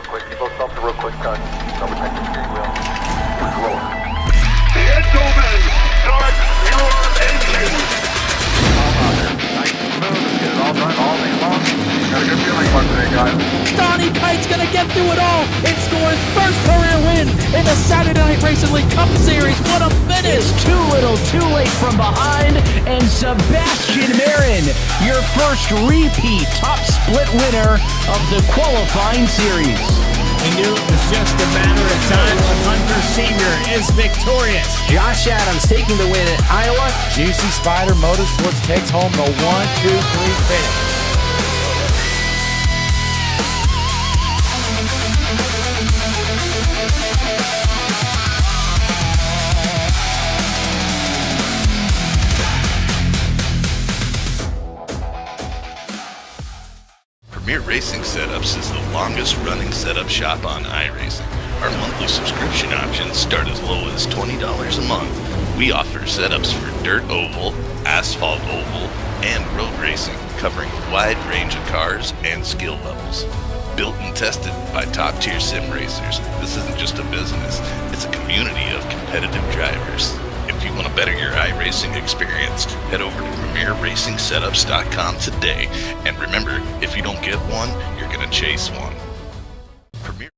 quick. You both stop the real quick touch. Double check the steering wheel. Roll. Gentlemen, start your engines! Nice and smooth. Get it all done all day long. Got a good feeling about today, guys. Donnie Kite's gonna get through it all and score his first career win in the Saturday Night Racing League Cup Series. What a finish! It's too little, too late from behind, and Sebastian Marin, your first repeat top split winner of the qualifying series. He knew it was just a matter of time when Hunter Sr. is victorious. Josh Adams taking the win at Iowa. Juicy Spider Motorsports takes home the 1-2-3 finish. Premier Racing Setups is the longest running setup shop on iRacing. Our monthly subscription options start as low as $20 a month. We offer setups for dirt oval, asphalt oval, and road racing, covering a wide range of cars and skill levels. Built and tested by top-tier sim racers, this isn't just a business, it's a community of competitive drivers. If you want to better your iRacing experience, head over to PremierRacingSetups.com today. And remember, if you don't get one, you're going to chase one. Premier.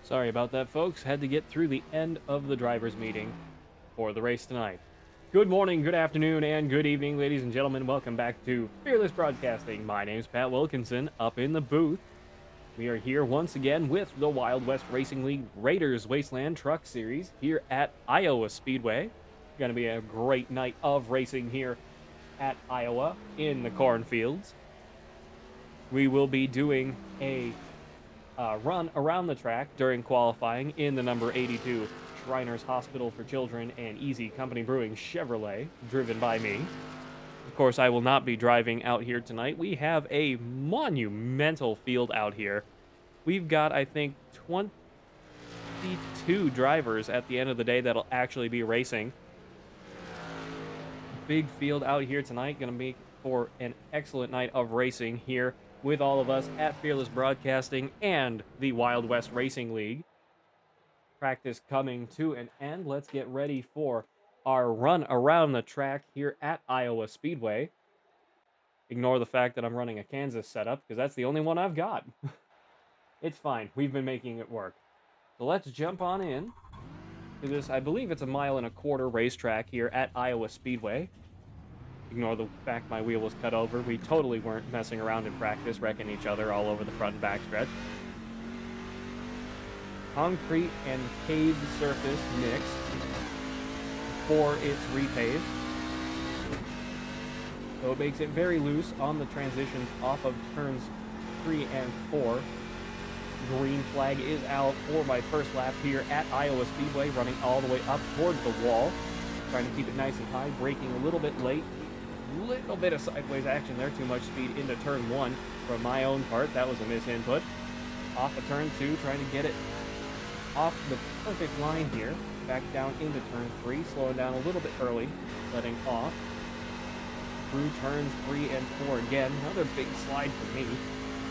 Sorry about that, folks. Had to get through the end of the drivers' meeting for the race tonight. Good morning, good afternoon, and good evening, ladies and gentlemen. Welcome back to Fearless Broadcasting. My name's Pat Wilkinson, up in the booth. We are here once again with the Wild West Racing League Raiders Wasteland Truck Series here at Iowa Speedway. Going to be a great night of racing here at Iowa in the cornfields. We will be doing a run around the track during qualifying in the number 82 Shriners Hospital for Children and Easy Company Brewing Chevrolet, driven by me. Of course, I will not be driving out here tonight. We have a monumental field out here. We've got, I think, 22 drivers at the end of the day that'll actually be racing. Big field out here tonight, going to be for an excellent night of racing here with all of us at Fearless Broadcasting and the Wild West Racing League. Practice coming to an end. Let's get ready for our run around the track here at Iowa Speedway. Ignore the fact that I'm running a Kansas setup, because that's the only one I've got. It's fine. We've been making it work. So let's jump on in to this, I believe it's a 1.25 mile racetrack here at Iowa Speedway. Ignore the fact my wheel was cut over. We totally weren't messing around in practice, wrecking each other all over the front and back stretch. Concrete and paved surface mix for its repave. So it makes it very loose on the transitions off of turns 3 and 4. Green flag is out for my first lap here at Iowa Speedway, running all the way up towards the wall. Trying to keep it nice and high, braking a little bit late. Little bit of sideways action there, too much speed into turn 1 from my own part. That was a misinput. Off of turn 2, trying to get it off the perfect line here. Back down into turn 3, slowing down a little bit early, letting off. Through turns 3 and 4 again. Another big slide for me.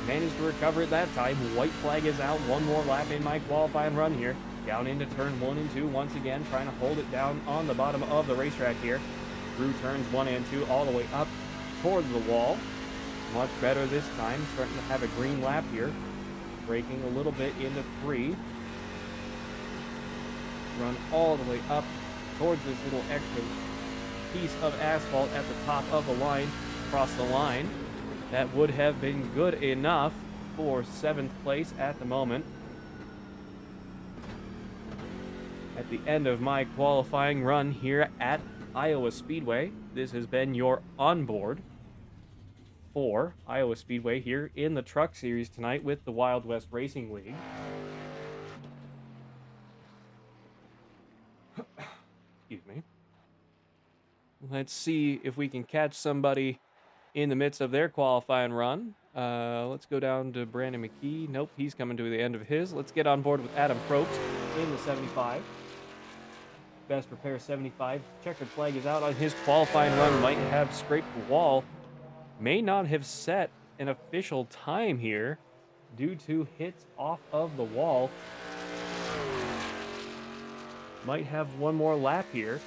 Managed to recover it that time. White flag is out. One more lap in my qualifying run here. Down into turn 1 and 2 once again, trying to hold it down on the bottom of the racetrack here. Through turns 1 and 2, all the way up towards the wall. Much better this time, starting to have a green lap here. Braking a little bit into 3. Run all the way up towards this little extra piece of asphalt at the top of the line, across the line. That would have been good enough for 7th place at the moment. At the end of my qualifying run here at Iowa Speedway, this has been your onboard for Iowa Speedway here in the Truck Series tonight with the Wild West Racing League. Excuse me. Let's see if we can catch somebody in the midst of their qualifying run. Let's go down to Brandon McKee. Nope, he's coming to the end of his. Let's get on board with Adam Probst in the 75. Best repair 75. Checkered flag is out on his qualifying run. Might have scraped the wall. May not have set an official time here due to hits off of the wall. Might have one more lap here.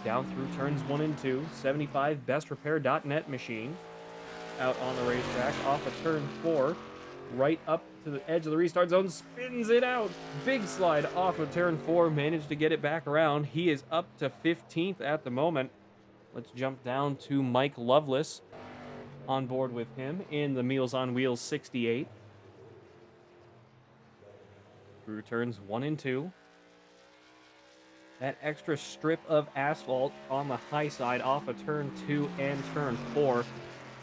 Down through turns 1 and 2. 75 bestrepair.net machine. Out on the racetrack off of turn 4. Right up to the edge of the restart zone. Spins it out. Big slide off of turn 4. Managed to get it back around. He is up to 15th at the moment. Let's jump down to Mike Lovelace. On board with him in the Meals on Wheels 68. Through turns 1 and 2. That extra strip of asphalt on the high side off of turn 2 and turn 4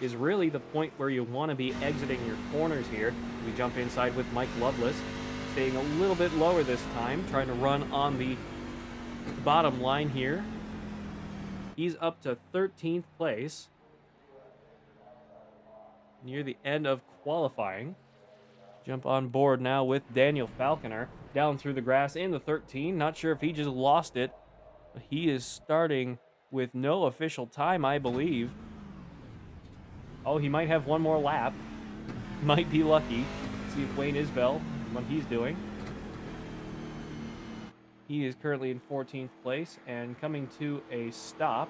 is really the point where you want to be exiting your corners here. We jump inside with Mike Lovelace, staying a little bit lower this time, trying to run on the bottom line here. He's up to 13th place. Near the end of qualifying. Jump on board now with Daniel Falconer. Down through the grass in the 13. Not sure if he just lost it. But he is starting with no official time, I believe. Oh, he might have one more lap. Might be lucky. Let's see if Wayne Isbell, what he's doing. He is currently in 14th place and coming to a stop.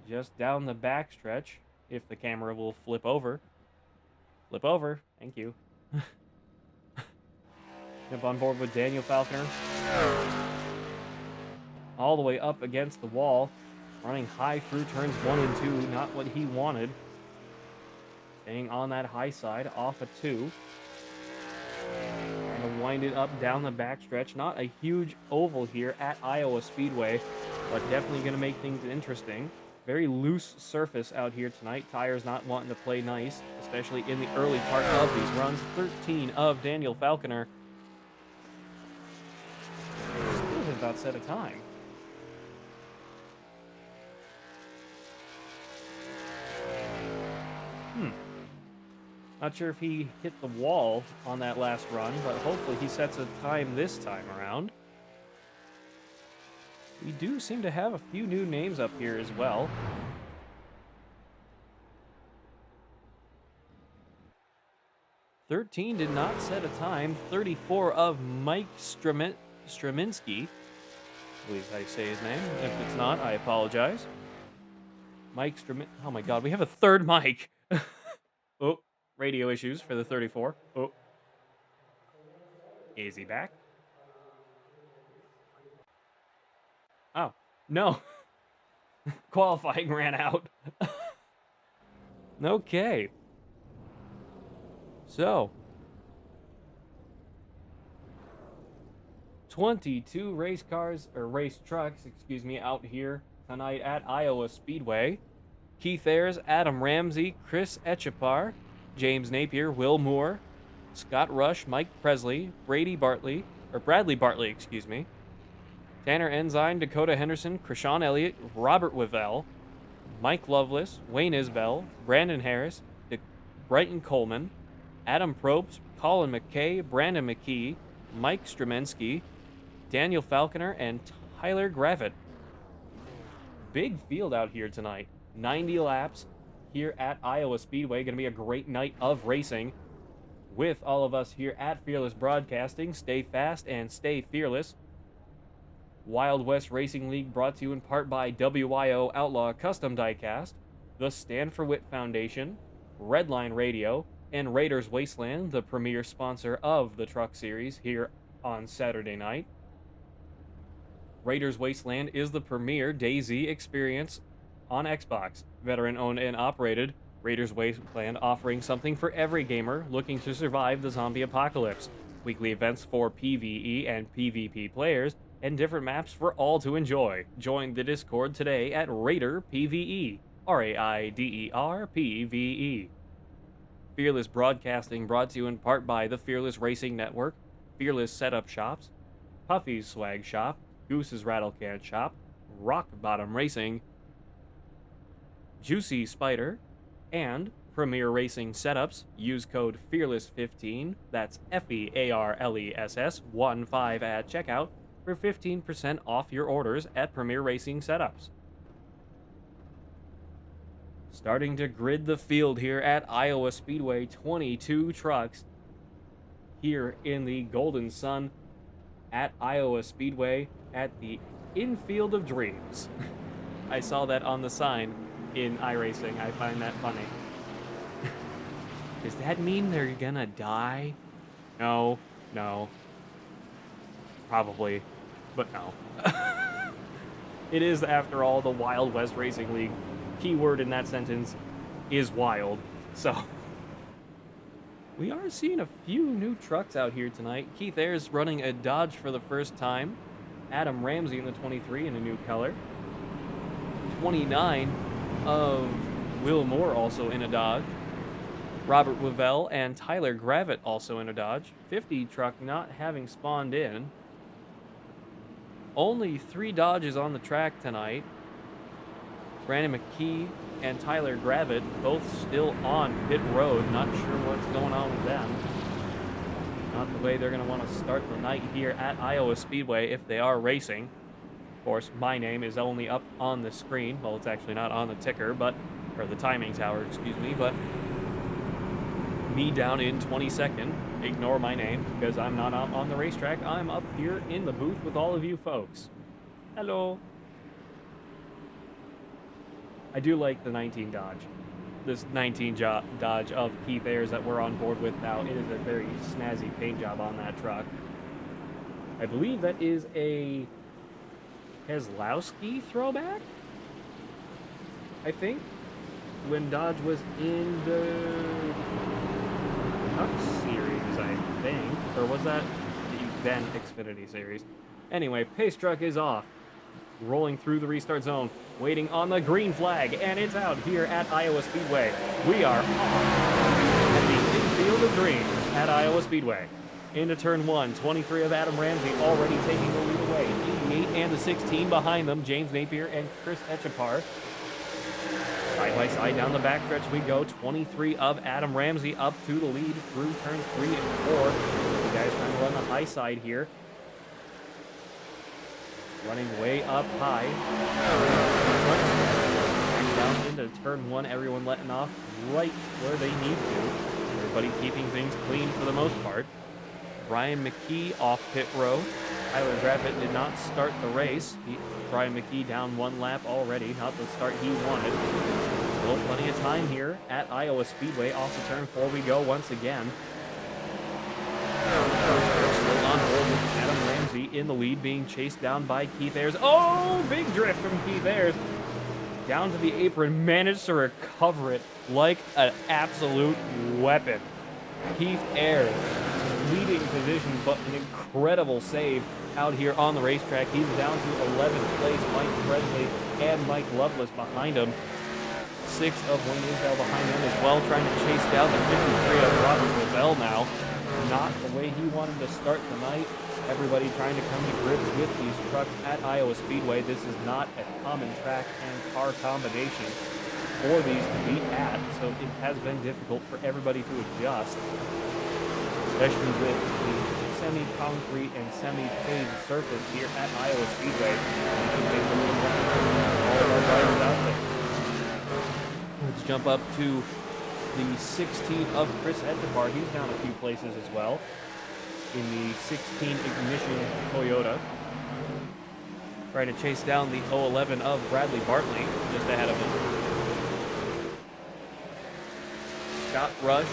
Just down the backstretch, if the camera will flip over. Flip over. Thank you. Jump on board with Daniel Falconer. All the way up against the wall. Running high through turns 1 and 2. Not what he wanted. Staying on that high side off of 2. Trying to wind it up down the backstretch. Not a huge oval here at Iowa Speedway, but definitely going to make things interesting. Very loose surface out here tonight. Tires not wanting to play nice, especially in the early part of these runs. 13 of Daniel Falconer. Still has not set a time. Not sure if he hit the wall on that last run, but hopefully he sets a time this time around. We do seem to have a few new names up here as well. "13 did not set a time. 34 of Mike Straminski. I believe how you say his name. If it's not, I apologize. Mike Straminski. Oh my god, we have a third Mike. Oh, radio issues for the 34. Oh. Is he back? Oh, no. Qualifying ran out. Okay. So, 22 race cars, or race trucks, excuse me, out here tonight at Iowa Speedway. Keith Ayers, Adam Ramsey, Chris Etchepar, James Napier, Will Moore, Scott Rush, Mike Presley, Bradley Bartley, excuse me, Tanner Ensign, Dakota Henderson, Krishan Elliott, Robert Wavell, Mike Lovelace, Wayne Isbell, Brandon Harris, Brighton Coleman, Adam Probst, Colin McKay, Brandon McKee, Mike Stremensky, Daniel Falconer, and Tyler Gravitt. Big field out here tonight. 90 laps here at Iowa Speedway. Going to be a great night of racing with all of us here at Fearless Broadcasting. Stay fast and stay fearless. Wild West Racing League brought to you in part by WYO Outlaw Custom Diecast, the Stand for Wit Foundation, Redline Radio, and Raiders Wasteland, the premier sponsor of the Truck Series here on Saturday night. Raiders Wasteland is the premier DayZ experience on Xbox. Veteran-owned and operated, Raiders Wasteland offering something for every gamer looking to survive the zombie apocalypse. Weekly events for PvE and PvP players, and different maps for all to enjoy. Join the Discord today at Raider PvE, Raider PvE. Fearless Broadcasting brought to you in part by the Fearless Racing Network, Fearless Setup Shops, Puffy's Swag Shop, Goose's Rattlecan Shop, Rock Bottom Racing, Juicy Spider, and Premier Racing Setups. Use code FEARLESS15, that's FEARLESS 15 at checkout for 15% off your orders at Premier Racing Setups. Starting to grid the field here at Iowa Speedway, 22 trucks here in the Golden Sun at Iowa Speedway at the Infield of Dreams. I saw that on the sign in iRacing. I find that funny. Does that mean they're gonna die? No. Probably, but no. It is, after all, the Wild West Racing League. Keyword in that sentence is wild. So, we are seeing a few new trucks out here tonight. Keith Ayres running a Dodge for the first time. Adam Ramsey in the 23 in a new color. 29 of Will Moore also in a Dodge. Robert Wavell and Tyler Gravitt also in a Dodge. 50 truck not having spawned in. Only 3 Dodges on the track tonight. Brandon McKee and Tyler Gravitt both still on pit road. Not sure what's going on with them. Not the way they're going to want to start the night here at Iowa Speedway if they are racing. Of course, my name is only up on the screen. Well, it's actually not on the ticker, or the timing tower, excuse me, but me down in 22nd. Ignore my name because I'm not out on the racetrack. I'm up here in the booth with all of you folks. Hello. I do like the 19 Dodge. This 19 Dodge of Keith Ayres that we're on board with now. It is a very snazzy paint job on that truck. I believe that is a Keselowski throwback, I think, when Dodge was in the Cup Series, I think. Or was that the then Xfinity Series? Anyway, pace truck is off. Rolling through the restart zone, waiting on the green flag, and it's out here at Iowa Speedway. We are on at the Infield of Dreams at Iowa Speedway. Into turn 1, 23 of Adam Ramsey already taking the lead away. 88 and the 16 behind them, James Napier and Chris Etchepar. Side by side down the backstretch we go. 23 of Adam Ramsey up to the lead through turns 3 and 4. The guys trying to run the high side here. Running way up high. Down into turn 1, everyone letting off right where they need to. Everybody keeping things clean for the most part. Brian McKee off pit row. Tyler Gravitt did not start the race. Brian McKee down 1 lap already, not the start he wanted. Still plenty of time here at Iowa Speedway. Off to turn 4 we go once again. Still on board with Adam Ramsey in the lead, being chased down by Keith Ayres. Oh, big drift from Keith Ayres. Down to the apron, managed to recover it like an absolute weapon. Keith Ayres, leading position, but an incredible save out here on the racetrack. He's down to 11th place. Mike Presley and Mike Lovelace behind him. 6 of Wayne Isbell behind him as well, trying to chase down the 53 of Robert Wavell now. Not the way he wanted to start the night. Everybody trying to come to grips with these trucks at Iowa Speedway. This is not a common track and car combination for these to be at, so it has been difficult for everybody to adjust, especially with the semi-concrete and semi-paved surface here at Iowa Speedway. All of our drivers out there. Let's jump up to the 16 of Chris Etchepar. He's down a few places as well in the 16 Ignition Toyota. Trying to chase down the 011 of Bradley Bartley just ahead of him. Scott Rush,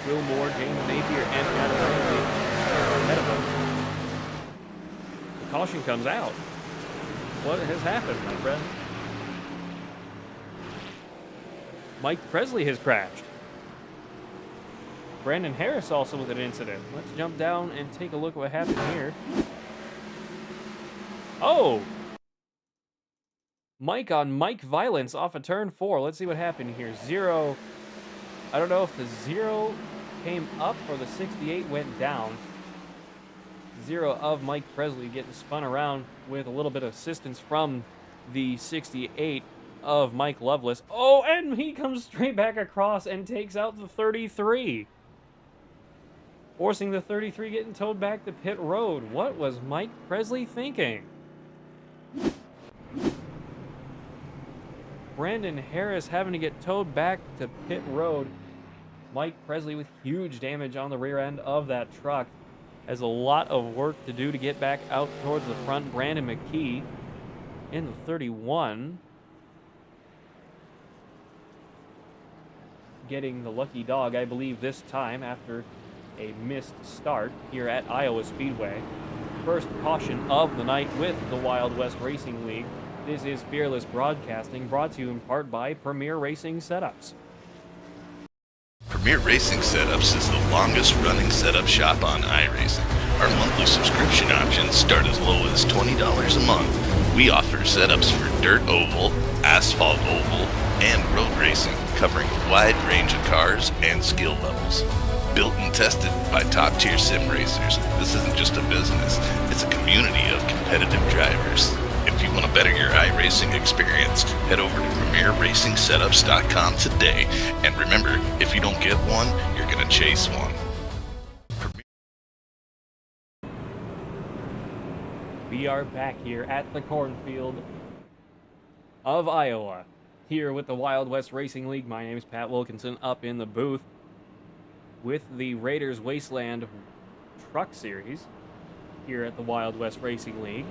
Will Moore, James Napier, and Adam Ramsey ahead of him. The caution comes out. What has happened, my friend? Mike Presley has crashed. Brandon Harris also with an incident. Let's jump down and take a look at what happened here. Oh! Mike on Mike violence off of turn 4. Let's see what happened here. 0. I don't know if the 0 came up or the 68 went down. 0 of Mike Presley getting spun around with a little bit of assistance from the 68 of Mike Lovelace. Oh, and he comes straight back across and takes out the 33. Forcing the 33 getting towed back to pit road. What was Mike Presley thinking? Brandon Harris having to get towed back to pit road. Mike Presley with huge damage on the rear end of that truck. Has a lot of work to do to get back out towards the front. Brandon McKee in the 31. Getting the lucky dog, I believe, this time after a missed start here at Iowa Speedway. First caution of the night with the Wild West Racing League. This is Fearless Broadcasting, brought to you in part by Premier Racing Setups. Premier Racing Setups is the longest running setup shop on iRacing. Our monthly subscription options start as low as $20 a month. We offer setups for dirt oval, asphalt oval, and road racing, covering a wide range of cars and skill levels. Built and tested by top-tier sim racers, this isn't just a business, it's a community of competitive drivers. If you want to better your iRacing experience, head over to PremierRacingSetups.com today. And remember, if you don't get one, you're going to chase one. We are back here at the cornfield of Iowa, here with the Wild West Racing League. My name is Pat Wilkinson, up in the booth with the Raiders Wasteland Truck Series here at the Wild West Racing League.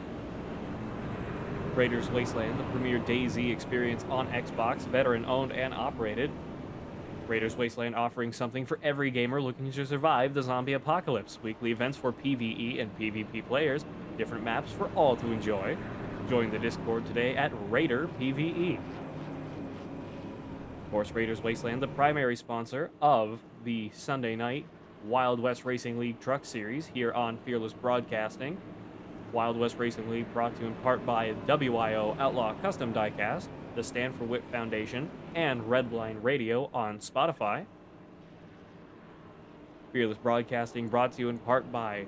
Raiders Wasteland, the premier DayZ experience on Xbox, veteran owned and operated. Raiders Wasteland offering something for every gamer looking to survive the zombie apocalypse. Weekly events for PvE and PvP players, different maps for all to enjoy. Join the Discord today at Raider PvE. Of course, Raiders Wasteland, the primary sponsor of the Sunday night Wild West Racing League Truck Series here on Fearless Broadcasting. Wild West Racing League brought to you in part by WIO Outlaw Custom Diecast, the Stand for Wit Foundation, and Redline Radio on Spotify. Fearless Broadcasting brought to you in part by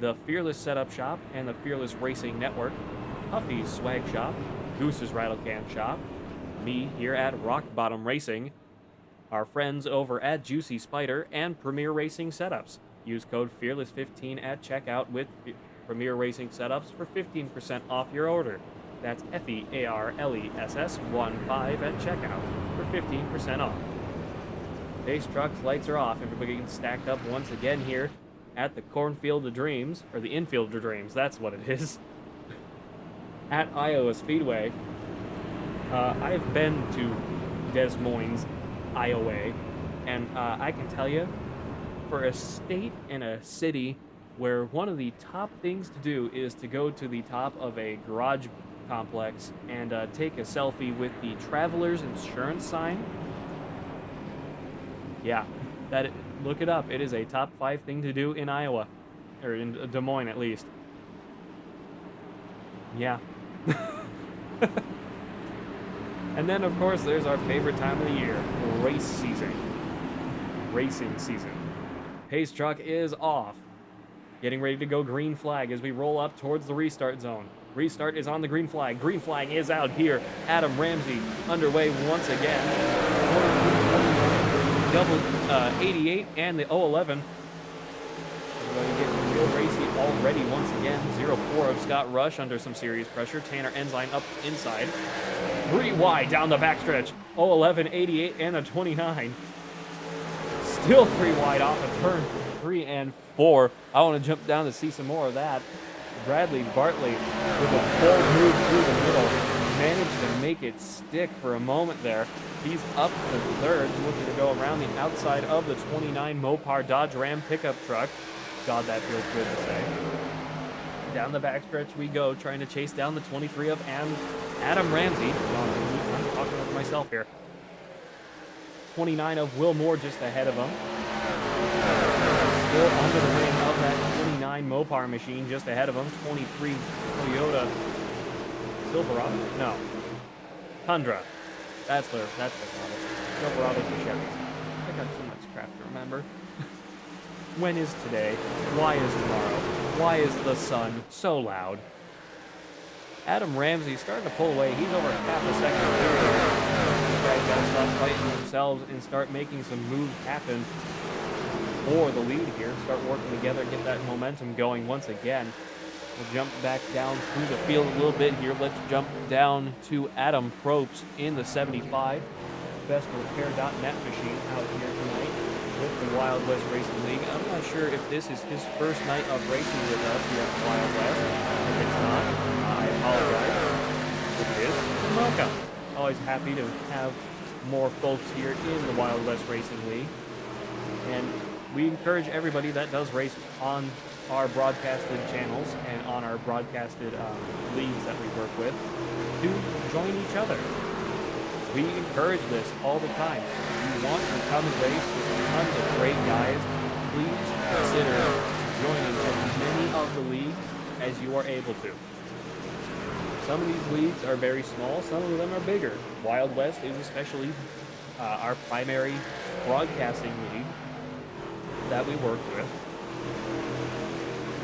the Fearless Setup Shop and the Fearless Racing Network, Puffy's Swag Shop, Goose's Rattlecan Shop, me here at Rock Bottom Racing, our friends over at Juicy Spider, and Premier Racing Setups. Use code FEARLESS15 at checkout with Premier Racing Setups for 15% off your order. That's FEARLESS15 at checkout for 15% off. Base trucks, lights are off. Everybody getting stacked up once again here at the Cornfield of Dreams, or the Infield of Dreams, that's what it is, at Iowa Speedway. I've been to Des Moines, Iowa, and I can tell you, for a state and a city where one of the top things to do is to go to the top of a garage complex and take a selfie with the Traveler's Insurance sign. Yeah, look it up. It is a top 5 thing to do in Iowa, or in Des Moines at least. Yeah. And then, of course, there's our favorite time of the year, race season. Racing season. Pace truck is off. Getting ready to go green flag as we roll up towards the restart zone. Restart is on the green flag. Green flag is out here. Adam Ramsey underway once again. Double 88 and the 011. We're going to get real racy already once again. 0-4 of Scott Rush under some serious pressure. Tanner Ensign up inside. 3 wide down the backstretch. 011, 88, and a 29. Still 3 wide off of turn 3 and 4. I want to jump down to see some more of that. Bradley Bartley with a full move through the middle. Managed to make it stick for a moment there. He's up to third, looking to go around the outside of the 29 Mopar Dodge Ram pickup truck. God, that feels good to say. Down the backstretch we go, trying to chase down the 23 of Adam Ramsey. I'm talking with myself here. 29 of Will Moore just ahead of him. Still under the wing of that 29 Mopar machine just ahead of him. 23 Toyota Silverado? No. Tundra. That's their model. Silverado's the Chevys. I got so much crap to remember. When is today? Why is tomorrow? Why is the sun so loud? Adam Ramsey starting to pull away. He's over half a second clear. These guys got to stop fighting themselves and start making some moves happen for the lead here. Start working together, get that momentum going once again. We'll jump back down through the field a little bit here. Let's jump down to Adam Probst in the 75. BestRepair.net machine out here tonight with the Wild West Racing League. I'm not sure if this is his first night of racing with us here at the Wild West. If it's not, I apologize. If it is, then welcome. Always happy to have more folks here in the Wild West Racing League. And we encourage everybody that does race on our broadcasted channels and on our broadcasted leagues that we work with to join each other. We encourage this all the time. If you want to come and race with tons of great guys, please consider joining as many of the leagues as you are able to. Some of these leagues are very small, some of them are bigger. Wild West is especially our primary broadcasting league that we work with.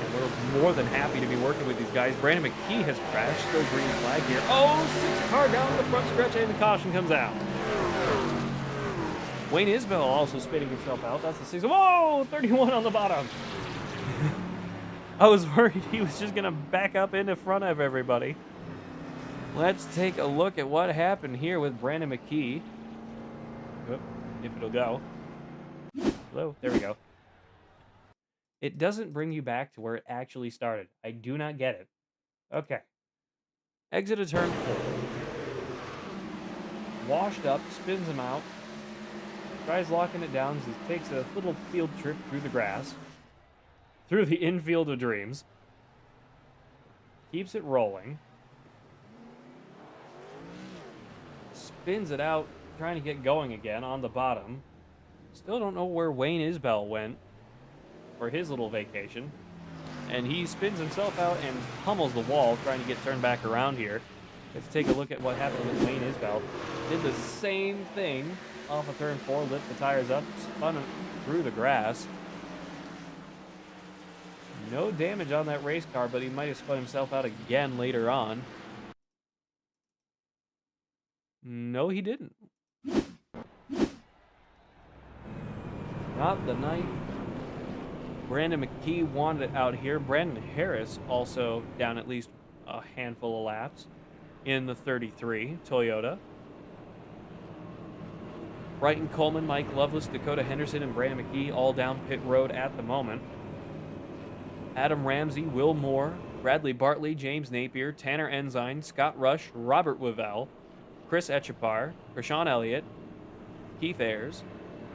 And we're more than happy to be working with these guys. Brandon McKee has crashed, still green flag here. Oh, 6 car down the front stretch and the caution comes out. Wayne Isbell also spitting himself out. That's the 6. Whoa, 31 on the bottom. I was worried he was just going to back up into front of everybody. Let's take a look at what happened here with Brandon McKee. Oop, if it'll go. Hello, there we go. It doesn't bring you back to where it actually started. I do not get it. Okay. Exit a turn 4. Washed up, spins him out. Tries locking it down as he takes a little field trip through the grass. Through the infield of dreams. Keeps it rolling. Spins it out, trying to get going again on the bottom. Still don't know where Wayne Isbell went for his little vacation. And he spins himself out and pummels the wall, trying to get turned back around here. Let's take a look at what happened with Wayne Isbell. Did the same thing off of turn 4, lift the tires up, spun through the grass. No damage on that race car, but he might have spun himself out again later on. No, he didn't. Not the night Brandon McKee wanted it out here. Brandon Harris also down at least a handful of laps in the 33 Toyota. Brighton Coleman, Mike Loveless, Dakota Henderson, and Brandon McKee all down pit road at the moment. Adam Ramsey, Will Moore, Bradley Bartley, James Napier, Tanner Ensign, Scott Rush, Robert Wavell, Chris Etchepar, Krishan Elliott, Keith Ayers,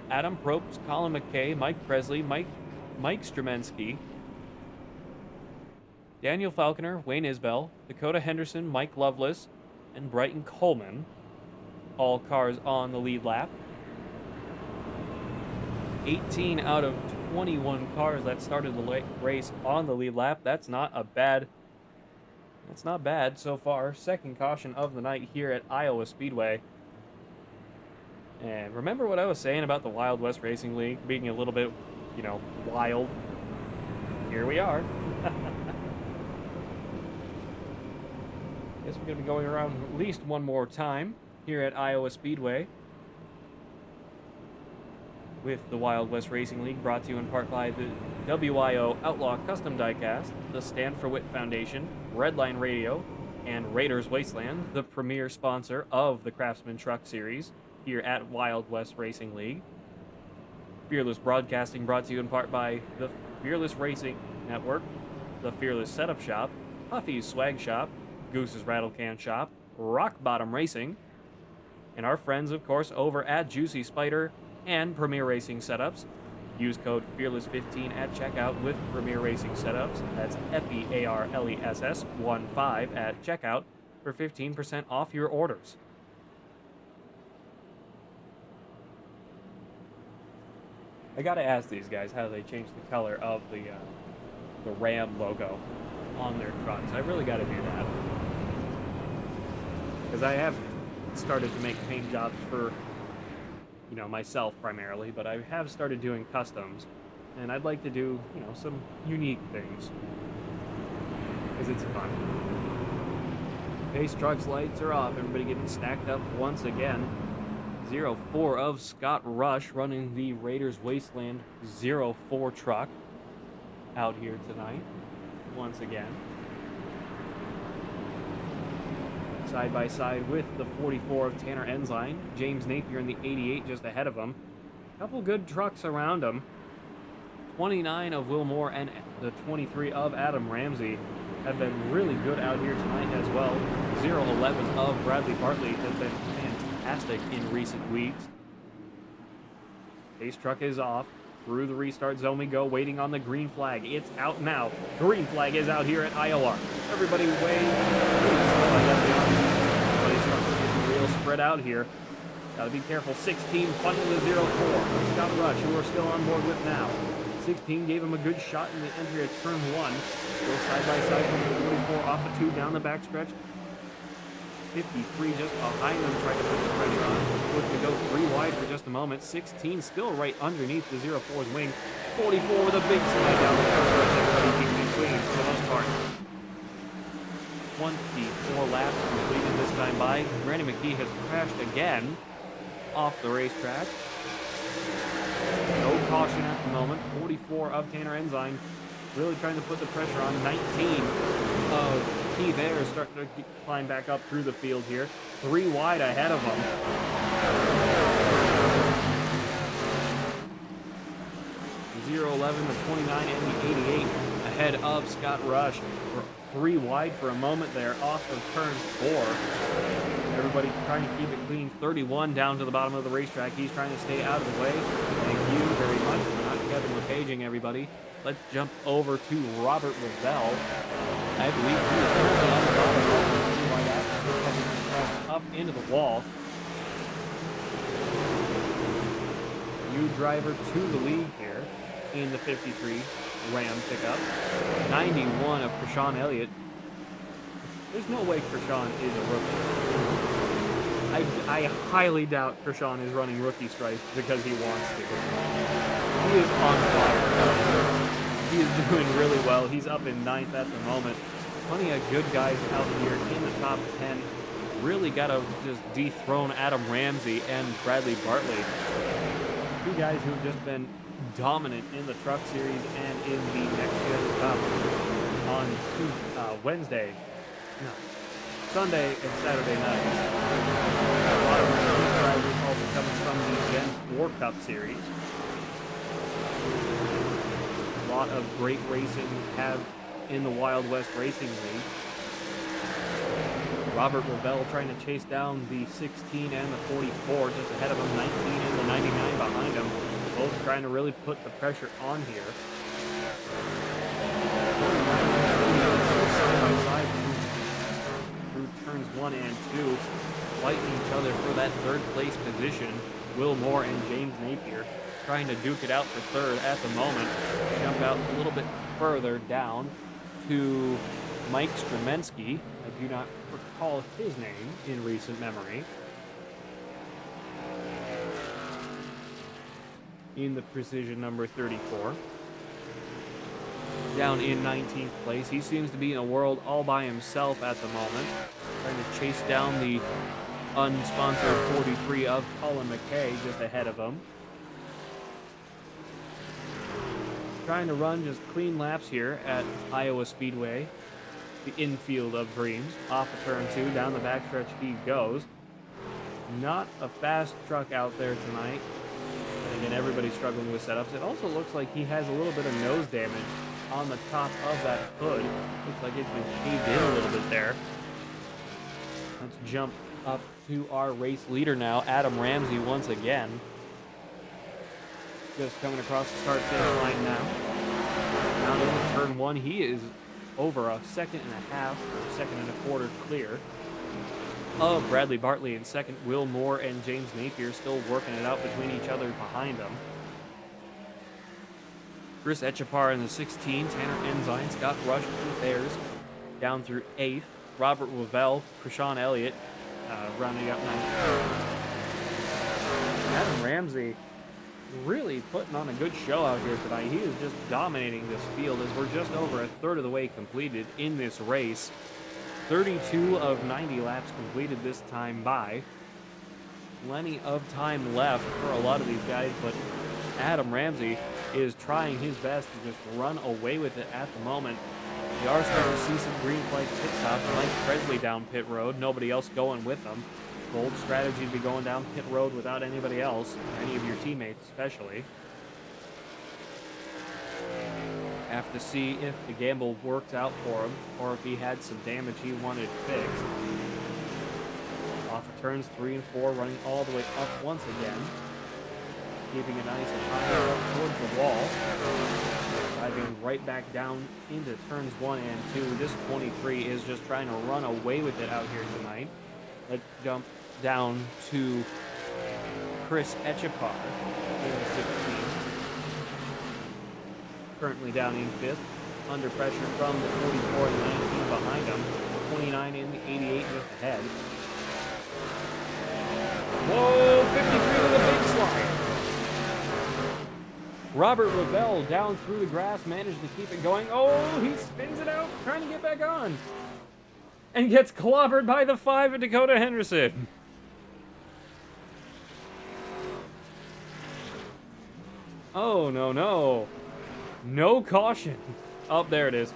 Adam Probst, Colin McKay, Mike Presley, Mike Stremensky, Daniel Falconer, Wayne Isbell, Dakota Henderson, Mike Loveless, and Brighton Coleman. All cars on the lead lap. 18 out of 21 cars that started the race on the lead lap. That's not bad so far. Second caution of the night here at Iowa Speedway. And remember what I was saying about the Wild West Racing League being a little bit, wild? Here we are. Guess we're going to be going around at least one more time here at Iowa Speedway with the Wild West Racing League, brought to you in part by the WIO Outlaw Custom Diecast, the Stand for Wit Foundation, Redline Radio, and Raiders Wasteland, the premier sponsor of the Craftsman Truck Series here at Wild West Racing League. Fearless Broadcasting, brought to you in part by the Fearless Racing Network, the Fearless Setup Shop, Puffy's Swag Shop, Goose's Rattlecan Shop, Rock Bottom Racing, and our friends, of course, over at Juicy Spider and Premier Racing Setups. Use code FEARLESS15 at checkout with Premier Racing Setups. That's FEARLESS 15 at checkout for 15% off your orders. I gotta ask these guys how they changed the color of the Ram logo on their trucks. I really gotta do that. Because I have started to make paint jobs for, myself primarily, but I have started doing customs and I'd like to do, some unique things. Because it's fun. Pace truck's lights are off. Everybody getting stacked up once again. 04 of Scott Rush running the Raiders Wasteland 04 truck out here tonight once again. Side by side with the 44 of Tanner Ensign. James Napier in the 88 just ahead of him. Couple good trucks around him. 29 of Will Moore and the 23 of Adam Ramsey have been really good out here tonight as well. 011 of Bradley Bartley has been fantastic in recent weeks. Pace truck is off. Through the restart zone we go, waiting on the green flag. It's out now. Green flag is out here at Iowa. Everybody Everybody's real spread out here. Gotta be careful. 16 fighting the 04. Scott Rush, who are still on board with now. 16 gave him a good shot in the entry at turn 1. Go side by side from the 44 off a 2 down the backstretch. 53 just behind them, trying to put the pressure on. Looking to go 3 wide for just a moment. 16 still right underneath the 04's wing. 44 with a big slide down the backstretch. Everybody keeping it clean for the most part. 24 laps completed this time by. Randy McKee has crashed again off the racetrack. No caution at the moment. 44 of Tanner Ensign really trying to put the pressure on. 19 of Keith Ayers starting to climb back up through the field here. 3 wide ahead of him. 011, the 29, and the 88 ahead of Scott Rush. 3 wide for a moment there off of turn 4. Everybody trying to keep it clean. 31 down to the bottom of the racetrack. He's trying to stay out of the way. Thank you very much for not Kevin LePaging, everybody. Let's jump over to Robert Revell. I believe he is currently on the bottom of the wide after up into the wall. New driver to the lead here in the 53 Ram pickup. 91 of Krishan Elliott. There's no way Krishan is a rookie. I highly doubt Krishan is running rookie stripes because he wants to. He is on fire. He is doing really well. He's up in 9th at the moment. Plenty of good guys out here in the top 10. Really got to just dethrone Adam Ramsey and Bradley Bartley. 2 guys who have just been dominant in the Truck Series and in the Next Gen Cup on Sunday and Saturday night. A lot of drivers also coming from the Gen 4 Cup Series. A lot of great racing have in the Wild West Racing League. Robert Revell trying to chase down the 16 and the 44 just ahead of him, 19 and the 99 behind him. Both trying to really put the pressure on here. Side by side through turns 1 and 2, fighting each other for that 3rd place position. Will Moore and James Napier trying to duke it out for 3rd at the moment. Jump out a little bit further down to Mike Stremensky. I do not recall his name in recent memory. In the precision number 34. Down in 19th place. He seems to be in a world all by himself at the moment. Trying to chase down the unsponsored 43 of Colin McKay just ahead of him. Trying to run just clean laps here at Iowa Speedway. The infield of Dreams. Off of turn 2, down the backstretch he goes. Not a fast truck out there tonight. And again, everybody's struggling with setups. It also looks like he has a little bit of nose damage on the top of that hood. Looks like it's been caved in a little bit there. Let's jump up to our race leader now, Adam Ramsey once again. Just coming across the start-finish line now. Down into turn 1, he is over a 1.5 seconds or 1.25 seconds clear of Bradley Bartley in 2nd. Will Moore and James Napier still working it out between each other behind them. Chris Etchapar in the 16, Tanner Ensign, Scott Rush, Keith Ayers down through 8th. Robert Revell, Krishan Elliott rounding out 9th. Adam Ramsey really putting on a good show out here tonight. He is just dominating this field as we're just over a third of the way completed in this race. 32 of 90 laps completed this time by. Plenty of time left for a lot of these guys, but Adam Ramsey is trying his best to just run away with it at the moment. We are starting to see some green flag pit stops. Mike Presley down pit road, nobody else going with them. Bold strategy to be going down pit road without anybody else, any of your teammates especially. Have to see if the gamble worked out for him or if he had some damage he wanted fixed. Off of turns 3 and 4, running all the way up once again. Keeping it nice and high up towards the wall. Driving right back down into turns 1 and 2. This 23 is just trying to run away with it out here tonight. Let's jump down to Chris Echepar in 16. Currently down in 5th. Under pressure from the 44 and the 19 behind him. 29 in the 88 just ahead. Whoa, 53 with a big slide. Robert Ravel down through the grass, managed to keep it going. Oh, he spins it out, trying to get back on. And gets clobbered by the 5 of Dakota Henderson. Oh, no, no. No caution. Oh, there it is.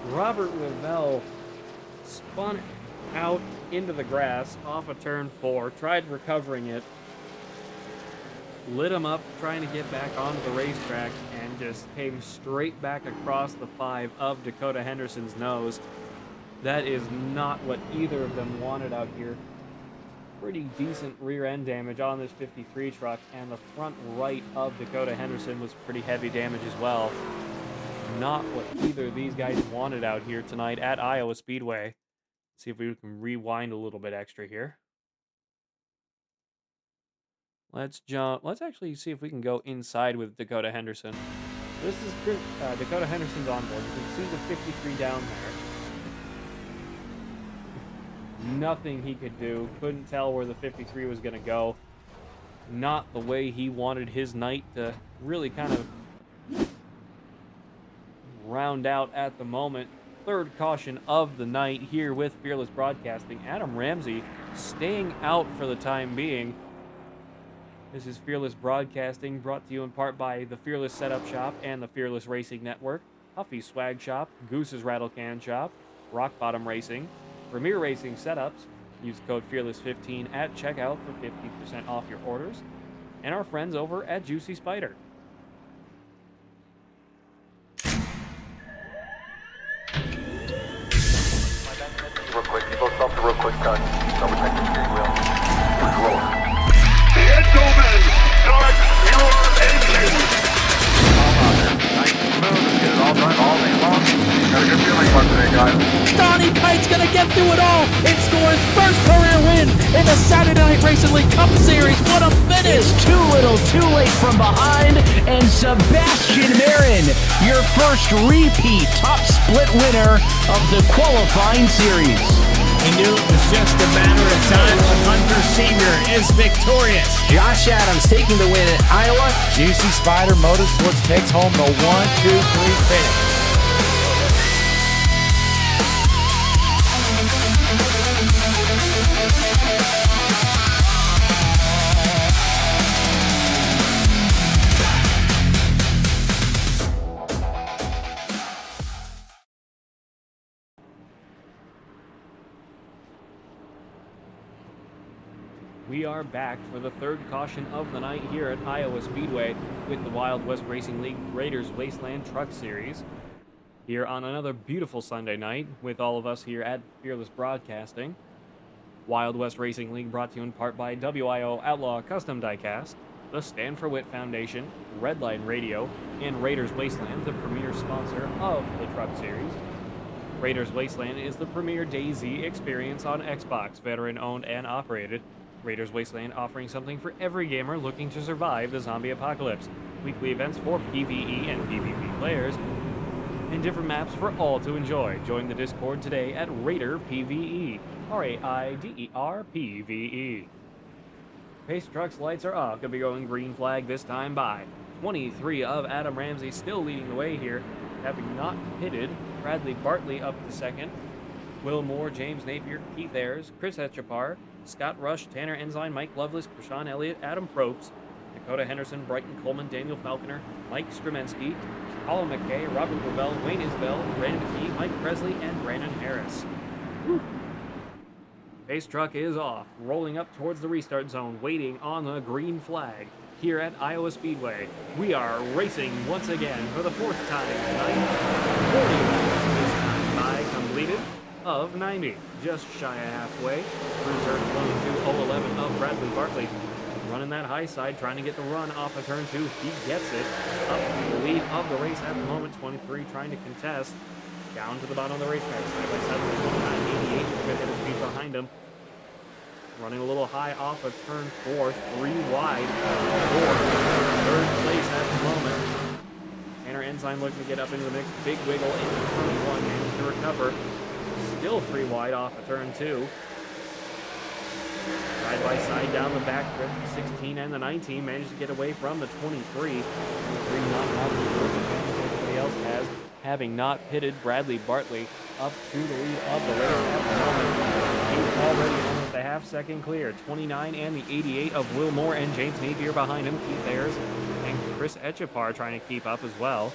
Robert Ravel spun out into the grass off of turn 4, tried recovering it, lit him up trying to get back onto the racetrack, and just came straight back across the 5 of Dakota Henderson's nose. That is not what either of them wanted out here. Pretty decent rear end damage on this 53 truck, and the front right of Dakota Henderson was pretty heavy damage as well. Not what either of these guys wanted out here tonight at Iowa Speedway. See if we can rewind a little bit extra here. Let's actually see if we can go inside with Dakota Henderson. This is Dakota Henderson's onboard. You can see the 53 down there. Nothing he could do. Couldn't tell where the 53 was going to go. Not the way he wanted his night to really kind of round out at the moment. Third caution of the night here with Fearless Broadcasting. Adam Ramsey staying out for the time being. This is Fearless Broadcasting, brought to you in part by the Fearless Setup Shop and the Fearless Racing Network, Puffy Swag Shop, Goose's Rattlecan Shop, Rock Bottom Racing, Premier Racing Setups. Use code FEARLESS15 at checkout for 50% off your orders, and our friends over at Juicy Spider. Real quick, you both stop the real quick touch. Double check the steering wheel. Control. Gentlemen, start your engines. Nice and smooth. Get it all done all day long. Got a good feeling about today, guys. Donnie Kite's gonna get through it all and score his first career win in the Saturday Night Racing League Cup Series. What a finish! Too little, too late from behind, and Sebastian Marin, your first repeat top split winner of the qualifying series. He knew it was just a matter of time when Hunter Sr. is victorious. Josh Adams taking the win at Iowa. Juicy Spider Motorsports takes home the 1, 2, 3 finish. We are back for the third caution of the night here at Iowa Speedway with the Wild West Racing League Raiders Wasteland Truck Series. Here on another beautiful Sunday night with all of us here at Fearless Broadcasting. Wild West Racing League brought to you in part by WIO Outlaw Custom Diecast, the Stand for Wit Foundation, Redline Radio, and Raiders Wasteland, the premier sponsor of the Truck Series. Raiders Wasteland is the premier DayZ experience on Xbox, veteran-owned and operated. Raiders Wasteland offering something for every gamer looking to survive the zombie apocalypse. Weekly events for PvE and PvP players, and different maps for all to enjoy. Join the Discord today at Raider PvE. RAIDER PvE. Pace truck's lights are off. Gonna be going green flag this time by 23 of Adam Ramsey, still leading the way here, having not pitted. Bradley Bartley up to second. Will Moore, James Napier, Keith Ayers, Chris Etchapar, Scott Rush, Tanner Ensign, Mike Lovelace, Krishan Elliott, Adam Probst, Dakota Henderson, Brighton Coleman, Daniel Falconer, Mike Stremensky, Colin McKay, Robert Lavelle, Wayne Isbell, Brandon McKee, Mike Presley, and Brandon Harris. Whew. Pace truck is off, rolling up towards the restart zone, waiting on the green flag. Here at Iowa Speedway, we are racing once again for the fourth time tonight. 40 laps this time by completed of 90, just shy of halfway. Through turn 1 to 011 of Bradley Bartley. Running that high side, trying to get the run off of turn 2. He gets it up to the lead of the race at the moment. 23 trying to contest. Down to the bottom of the racetrack, side by side with 29, 88. Good hit of speed behind him. Running a little high off of turn 4, 3 wide for third place at the moment. Tanner Ensign looking to get up into the mix. Big wiggle into turn 1, managed to recover. Still 3 wide off of turn 2. Side by side down the back stretch, the 16 and the 19 managed to get away from the 23. 23 not having everybody else has, having not pitted. Bradley Bartley up to the lead of the race at the moment. He's already on with the half-second clear. 29 and the 88 of Will Moore and James Napier behind him. Keith Ayers and Chris Etchapar trying to keep up as well.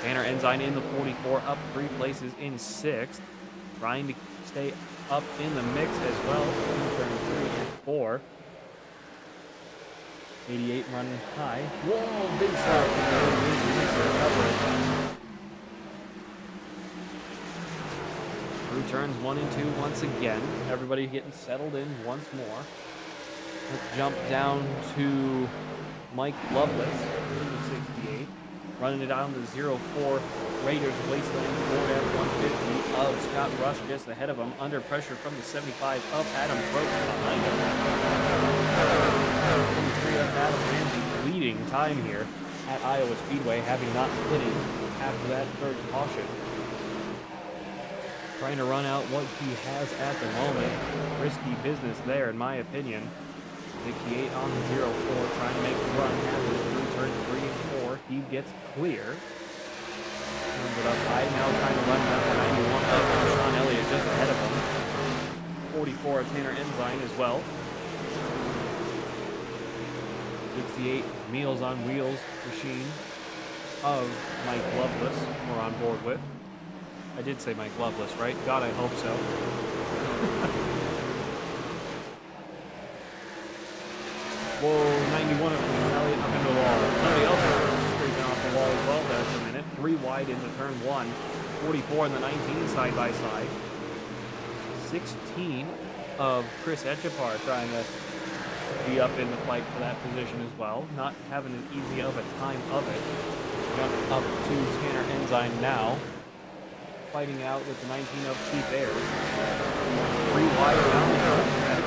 Tanner Ensign in the 44, up 3 places in 6th. Trying to stay up in the mix as well in turn 3 and 4. 88 running high. Whoa, big start. Through turns 1 and 2 once again. Everybody getting settled in once more. Let's jump down to Mike Lovelace, 68. Running it down to 0-4. Raiders Wasteland Ford F-150 of Scott Rush just ahead of him. Under pressure from the 75 of Adam Probst behind him. 23 of Adam Ramsey leading time here at Iowa Speedway, having not pitted after that third caution. Trying to run out what he has at the moment. Risky business there, in my opinion. 68 on the 0-4, trying to make the run happen through turn 3 and 4. He gets clear. Runs it up high, now trying to run down the 91 of Sean Elliott just ahead of him. 44 of Tanner Ensign as well. 68 Meals on Wheels machine of Mike Lovelace we're on board with. I did say Mike Lovelace, right? God, I hope so. Whoa, 91 of Elliott up into the wall. Somebody else is scraping off the wall as well there for a minute. 3 wide into turn 1. 44 in the 19 side by side. 16 of Chris Etchapar trying to be up in the fight for that position as well. Not having an easy of a time of it. Jump up to Tanner Ensign now. Fighting out with the 19 of Keith Ayers. 3 wide down the stretch.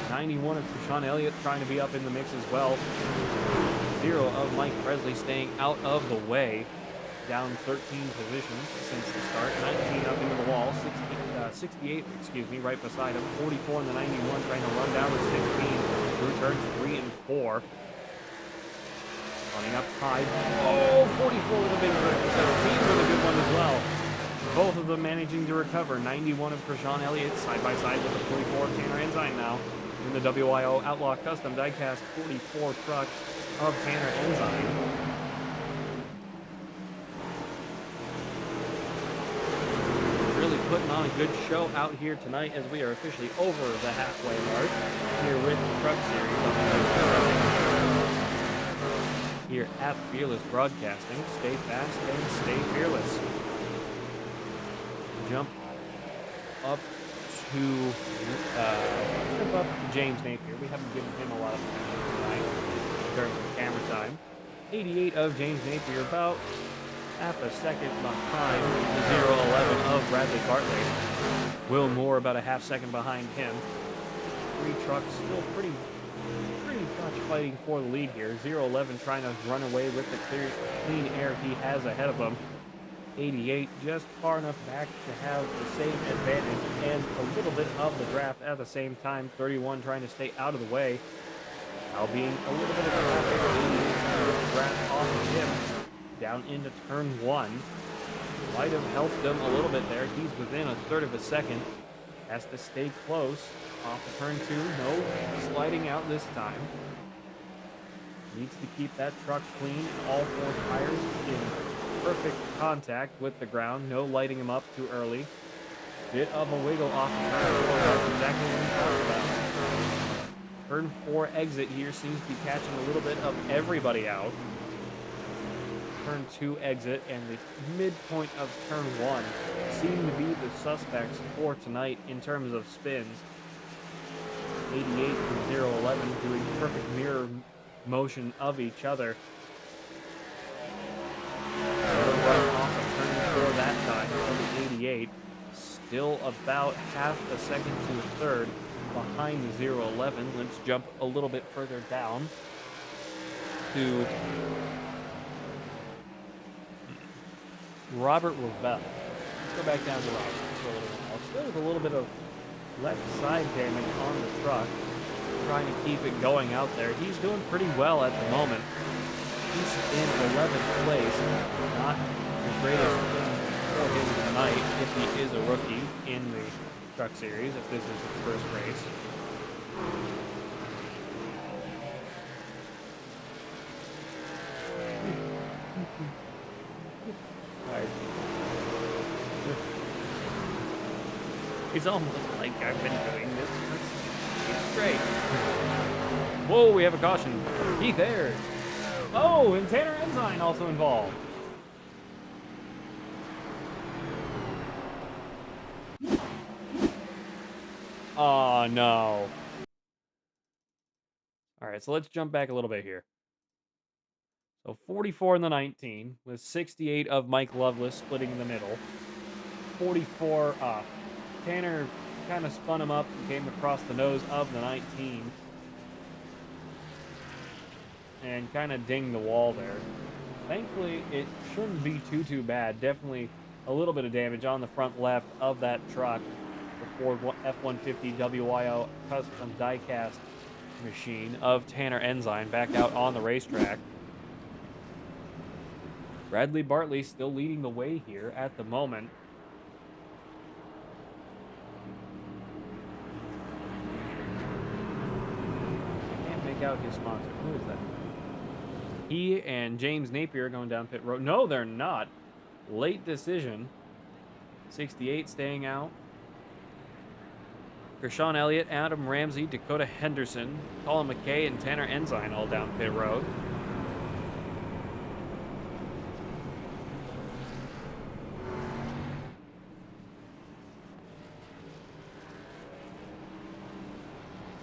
91 of Krishan Elliott trying to be up in the mix as well. 0 of Mike Presley staying out of the way. Down 13 positions since the start. 19 up into the wall. 68, right beside him. 44 in the 91 trying to run down the 16 through turns 3 and 4. Running up high. Oh, 44 with a big hurt. 17 with a good one as well. Both of them managing to recover. 91 of Krishan Elliott side by side with the 44 of Tanner Ensign now. In the WIO Outlaw Custom Diecast 44 truck of Tanner Ensign. Really putting on a good show out here tonight as we are officially over the halfway mark here with the Truck Series. Here at Fearless Broadcasting. Stay fast and stay fearless. Jump up to James Napier. We haven't given him a lot of time tonight in terms of camera time. 88 of James Napier, about half a second behind the 0-11 of Bradley Bartley. Will Moore about a half second behind him. 3 trucks still pretty much fighting for the lead here. 0-11 trying to run away with the clean air he has ahead of him. 88 just far enough back to have the same advantage and a little bit of the draft at the same time. 31 trying to stay out of the way. Now being a little bit of a traffic draft off of him down into turn 1. Might have helped him a little bit there. He's within a third of a second. Has to stay close. Off of turn 2. No sliding out this time. Needs to keep that truck clean. All 4 tires in perfect contact with the ground. No lighting him up too early. Bit of a wiggle off the turn 4. That's exactly what we talked about. Turn 4 exit here seems to be catching a little bit of everybody out. Turn 2 exit and the midpoint of turn 1 seem to be the suspects for tonight in terms of spins. 88 and 011 doing perfect mirror motion of each other. Run off of turn 4 that time for the 88. Still about half a second to a third behind the 011. Let's jump a little bit further down to Robert Rovell. Let's go back down to Robert for a little while. Still with a little bit of left side damage on the truck. Trying to keep it going out there. He's doing pretty well at the moment. He's in 11th place. Not the greatest thing for him tonight if he is a rookie in the Truck Series, if this is his first race. It's almost like I've been doing this for 6 straight. Whoa, we have a caution. Keith Ayers. Oh, and Tanner Ensign also involved. Oh, no. All right, so let's jump back a little bit here. So 44 in the 19, with 68 of Mike Loveless splitting in the middle. 44, Tanner kind of spun him up and came across the nose of the 19. And kind of dinged the wall there. Thankfully, it shouldn't be too bad. Definitely a little bit of damage on the front left of that truck. The Ford F-150 WYO custom diecast machine of Tanner Ensign back out on the racetrack. Bradley Bartley still leading the way here at the moment. I can't make out his sponsor. Who is that? He and James Napier going down pit road. No, they're not. Late decision. 68 staying out. Kershawn Elliott, Adam Ramsey, Dakota Henderson, Colin McKay, and Tanner Ensign all down pit road.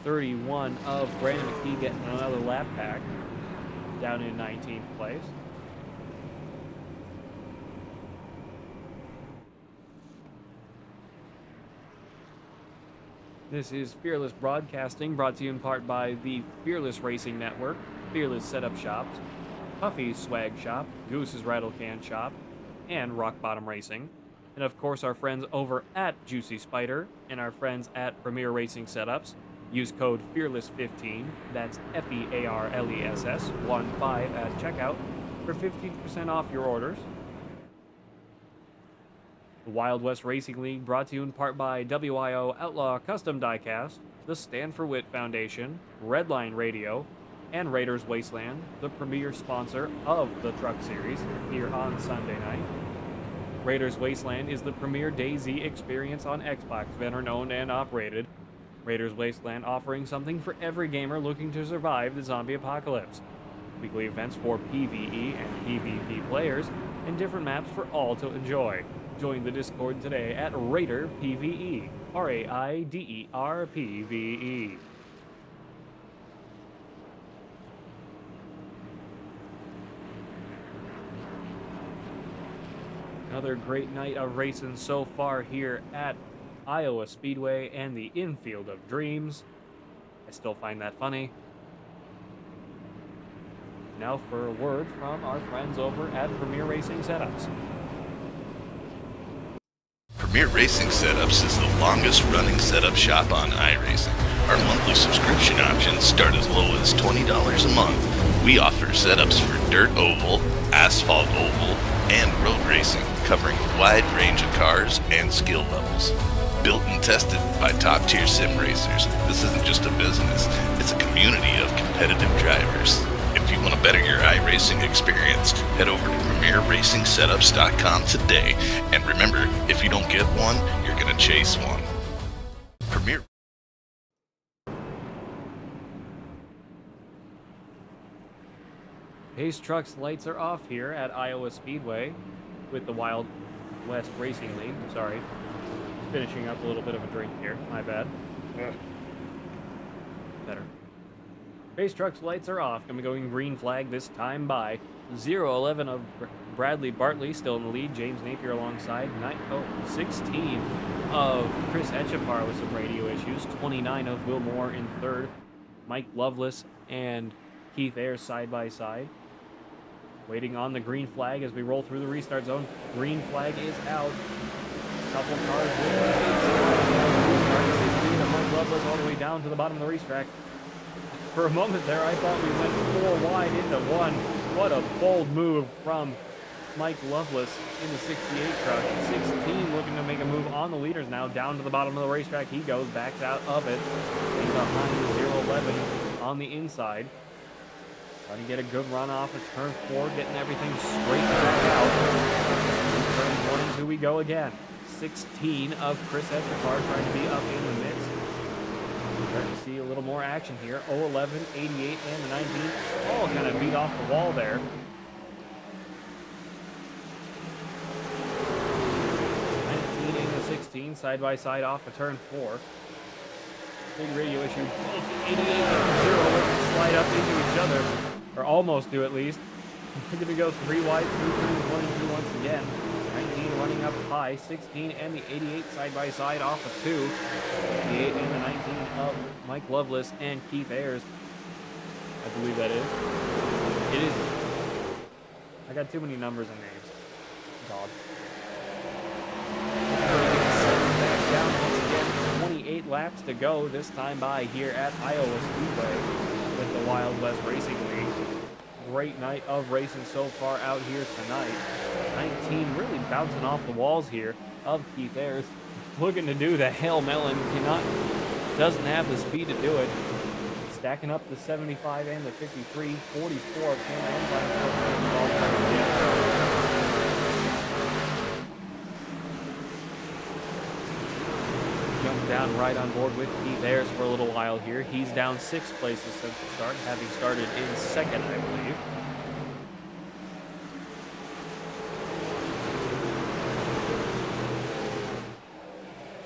.31 of Brandon McKee getting another lap pack down in 19th place. This is Fearless Broadcasting, brought to you in part by the Fearless Racing Network, Fearless Setup Shops, Puffy's Swag Shop, Goose's Rattlecan Shop, and Rock Bottom Racing. And of course our friends over at Juicy Spider and our friends at Premier Racing Setups. Use code FEARLESS15, that's FEARLESS 15 at checkout for 15% off your orders. The Wild West Racing League brought to you in part by WIO Outlaw Custom Diecast, the Stand for Wit Foundation, Redline Radio, and Raiders Wasteland, the premier sponsor of the Truck Series here on Sunday night. Raiders Wasteland is the premier DayZ experience on Xbox, veteran-owned and operated. Raiders Wasteland offering something for every gamer looking to survive the zombie apocalypse. Weekly events for PvE and PvP players, and different maps for all to enjoy. Join the Discord today at Raider PvE, RAIDER PvE. Another great night of racing so far here at Iowa Speedway and the Infield of Dreams. I still find that funny. Now for a word from our friends over at Premier Racing Setups. Premier Racing Setups is the longest running setup shop on iRacing. Our monthly subscription options start as low as $20 a month. We offer setups for dirt oval, asphalt oval, and road racing, covering a wide range of cars and skill levels. Built and tested by top-tier sim racers, this isn't just a business, it's a community of competitive drivers. If you want to better your iRacing experience, head over to PremierRacingSetups.com today. And remember, if you don't get one, you're going to chase one. Premier. Pace Truck's lights are off here at Iowa Speedway with the Wild West Racing League. Sorry. Finishing up a little bit of a drink here. My bad. Better. Pace Truck's lights are off. I'm going green flag this time by 0-11 of Bradley Bartley still in the lead. James Napier alongside. 16 of Chris Etchapar with some radio issues. 29 of Will Moore in third. Mike Lovelace and Keith Ayers side by side. Waiting on the green flag as we roll through the restart zone. Green flag is out. Couple cars with the 16 of Mike Lovelace all the way down to the bottom of the racetrack. For a moment there, I thought we went 4 wide into 1. What a bold move from Mike Lovelace in the 68 truck. 16 looking to make a move on the leaders now. Down to the bottom of the racetrack he goes, backs out of it. And behind 0-11 on the inside. Trying to get a good run off of turn 4, getting everything straight back out. Turn 1 and 2 we go again. 16 of Chris Etchapar trying to be up in the mix. Starting to see a little more action here. 0-11, 88, and the 19 all kind of beat off the wall there. 19 and the 16 side by side off of turn 4. Big radio issue. 88 and 0 slide up into each other, or almost do at least. We're going to go 3 wide through turns 1 and 2 once again. 19 running up high, 16 and the 88 side by side off of 2. 88 and the 19 of Mike Lovelace and Keith Ayers. I believe that is. It is. I got too many numbers and names. God. Back down once again. 28 laps to go, this time by here at Iowa Speedway with the Wild West Racing League. Great night of racing so far out here tonight. 19 really bouncing off the walls here of Keith Ayers. Looking to do the Hail Melon, doesn't have the speed to do it. Stacking up the 75 and the 53, 44 of Jump down right on board with Keith Ayers for a little while here. He's down 6 places since the start, having started in second, I believe.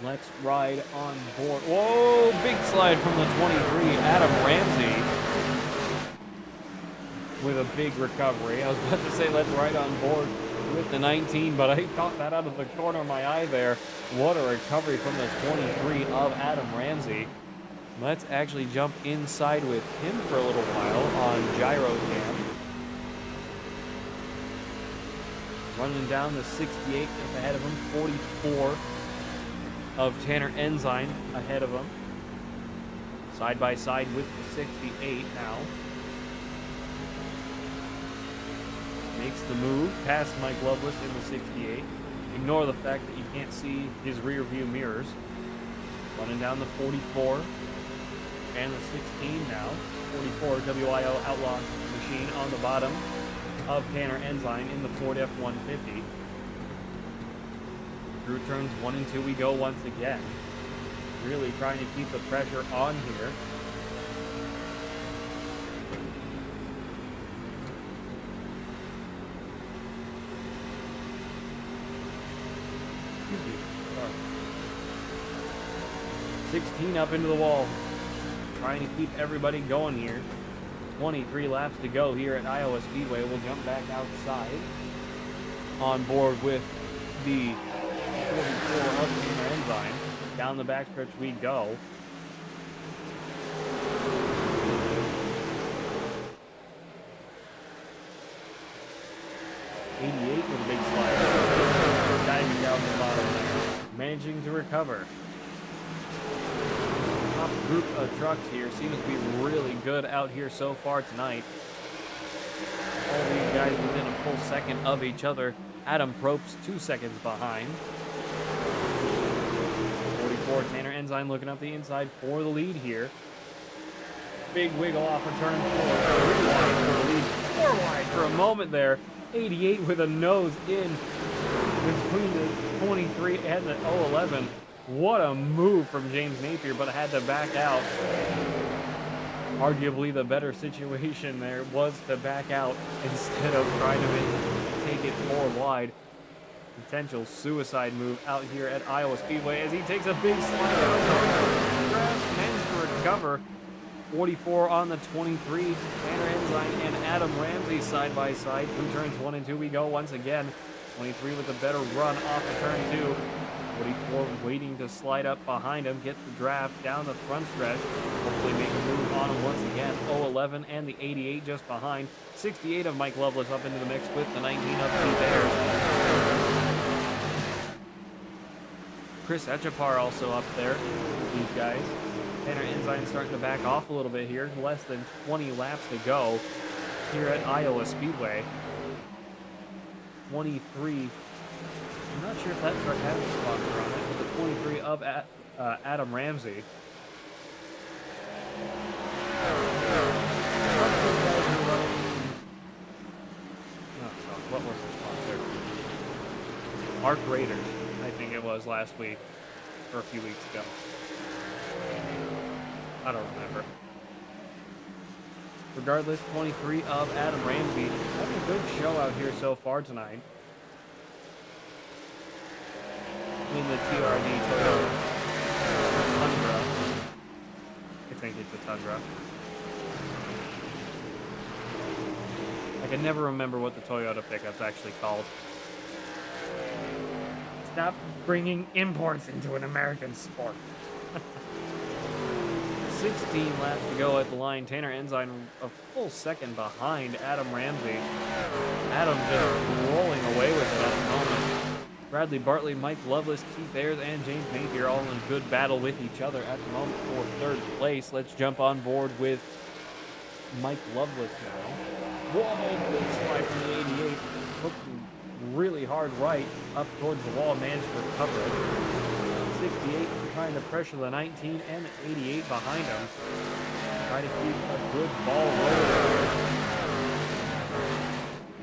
Let's ride on board. Whoa, big slide from the 23, Adam Ramsey with a big recovery. I was about to say let's ride on board with the 19, but I caught that out of the corner of my eye there. What a recovery from the 23 of Adam Ramsey. Let's actually jump inside with him for a little while on gyro cam. Running down the 68 ahead of him, 44 of Tanner Ensign ahead of him. Side by side with the 68 now. Makes the move past Mike Lovelace in the 68. Ignore the fact that you can't see his rear view mirrors. Running down the 44 and the 16 now. 44 WIO Outlaw machine on the bottom of Tanner Ensign in the Ford F-150. Through turns 1 and 2 we go once again. Really trying to keep the pressure on here. Sorry. 16 up into the wall. Trying to keep everybody going here. 23 laps to go here at Iowa Speedway. We'll jump back outside. On board with the 44 of Tanner Ensign. Down the backstretch we go. '88 with a big slide. Diving down the bottom there. managing to recover. Top group of trucks here seems to be really good out here so far tonight. All these guys within a full second of each other. Adam Probst 2 seconds behind. 44, Tanner Ensign looking up the inside for the lead here. Big wiggle off of turn 4. 3 wide for the lead. 4 wide for a moment there. 88 with a nose in between the 23 and the 011. What a move from James Napier, but had to back out. Arguably the better situation there was to back out instead of trying to take it 4 wide. Potential suicide move out here at Iowa Speedway as he takes a big slide out. Managed to recover. 44 on the 23. Tanner Ensign and Adam Ramsey side by side. Through turns 1 and 2 we go once again. 23 with a better run off of turn 2. 44 waiting to slide up behind him, get the draft down the front stretch. Hopefully make a move on him once again. 011 and the 88 just behind. 68 of Mike Lovelace up into the mix with the 19 of Keith Ayers. Chris Echapar also up there. These guys. Tanner Ensign starting to back off a little bit here. Less than 20 laps to go here at Iowa Speedway. 23. I'm not sure if that truck has a sponsor on it, but the 23 of Adam Ramsey. What was the sponsor? Mark Raiders, I think it was last week, or a few weeks ago. I don't remember. Regardless, 23 of Adam Ramsey. Having a good show out here so far tonight. In the TRD Toyota Tundra. I think it's a Tundra. I can never remember what the Toyota pickup's actually called. Stop bringing imports into an American sport. 16 laps to go at the line. Tanner Ensign a full second behind Adam Ramsey. Adam just rolling away with it at the moment. Bradley Bartley, Mike Lovelace, Keith Ayers, and James Napier all in good battle with each other at the moment for 3rd place. Let's jump on board with Mike Lovelace now. Whoa, big slide from the 88. Hooked really hard right up towards the wall, managed to recover it. 68 trying to pressure the 19 and the 88 behind him. Trying to keep a good ball rolling.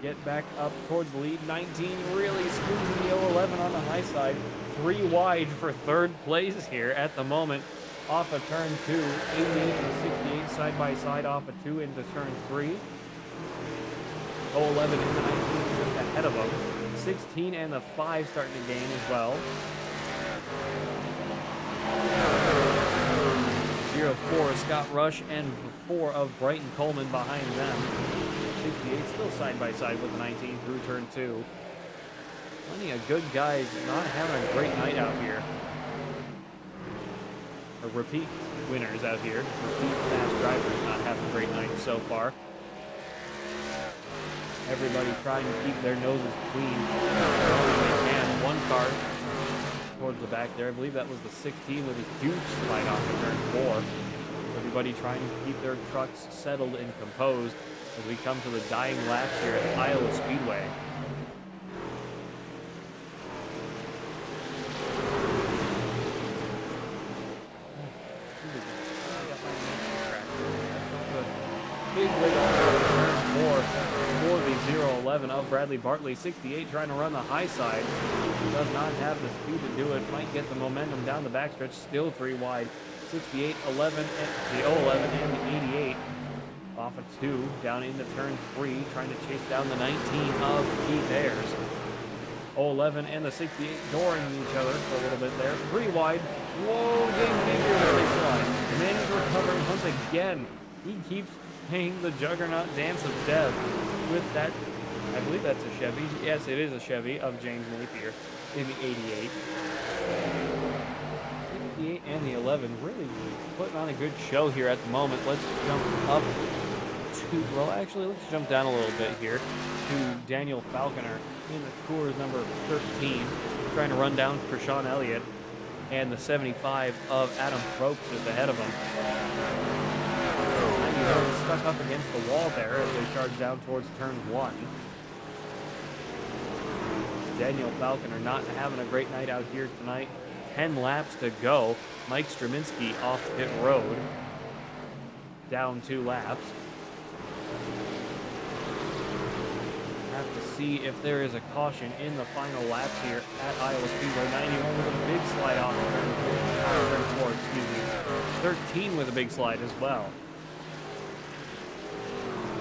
Get back up towards the lead. 19 really squeezing the 011 on the high side. 3 wide for 3rd place here at the moment. Off of turn 2. 88 and 68 side by side off of 2 into turn 3. 011 and the 19 just ahead of them. 16 and the 5 starting to gain as well. 0-4 Scott Rush and 4 of Brighton Coleman behind them. 68 still side by side with the 19 through turn 2. Plenty of good guys not having a great night out here. Or repeat winners out here. Repeat fast drivers not having a great night so far. Everybody trying to keep their noses clean as they can. 1 car towards the back there. I believe that was the 16 with a huge slide off of turn 4. Everybody trying to keep their trucks settled and composed as we come to the dying laps here at Iowa Speedway. Big wiggle on turn 4 for the 011 of Bradley Bartley. 68 trying to run the high side. Does not have the speed to do it. Might get the momentum down the backstretch. Still 3 wide. 68, 11, the 011 and the 88. Off of 2, down into turn 3, trying to chase down the 19 of Keith Ayers. 011 and the 68 dooring each other for a little bit there. 3 wide. Whoa, James Napier with a big slide. The man is recovering once again. He keeps playing the Juggernaut Dance of Death with that. I believe that's a Chevy. Yes, it is a Chevy of James Napier in the 88. 68 and the 11 really putting on a good show here at the moment. Let's jump up to, well, actually, let's jump down a little bit here to Daniel Falconer in the Coors number 13, trying to run down Krishan Elliott. and the 75 of Adam Probst is ahead of him. He's stuck up against the wall there as they charge down towards turn 1. Daniel Falconer not having a great night out here tonight. 10 laps to go. Mike Straminski off pit road. Down 2 laps. Have to see if there is a caution in the final laps here at Iowa Speedway. 91 with a big slide off turn 4, excuse me. 13 with a big slide as well.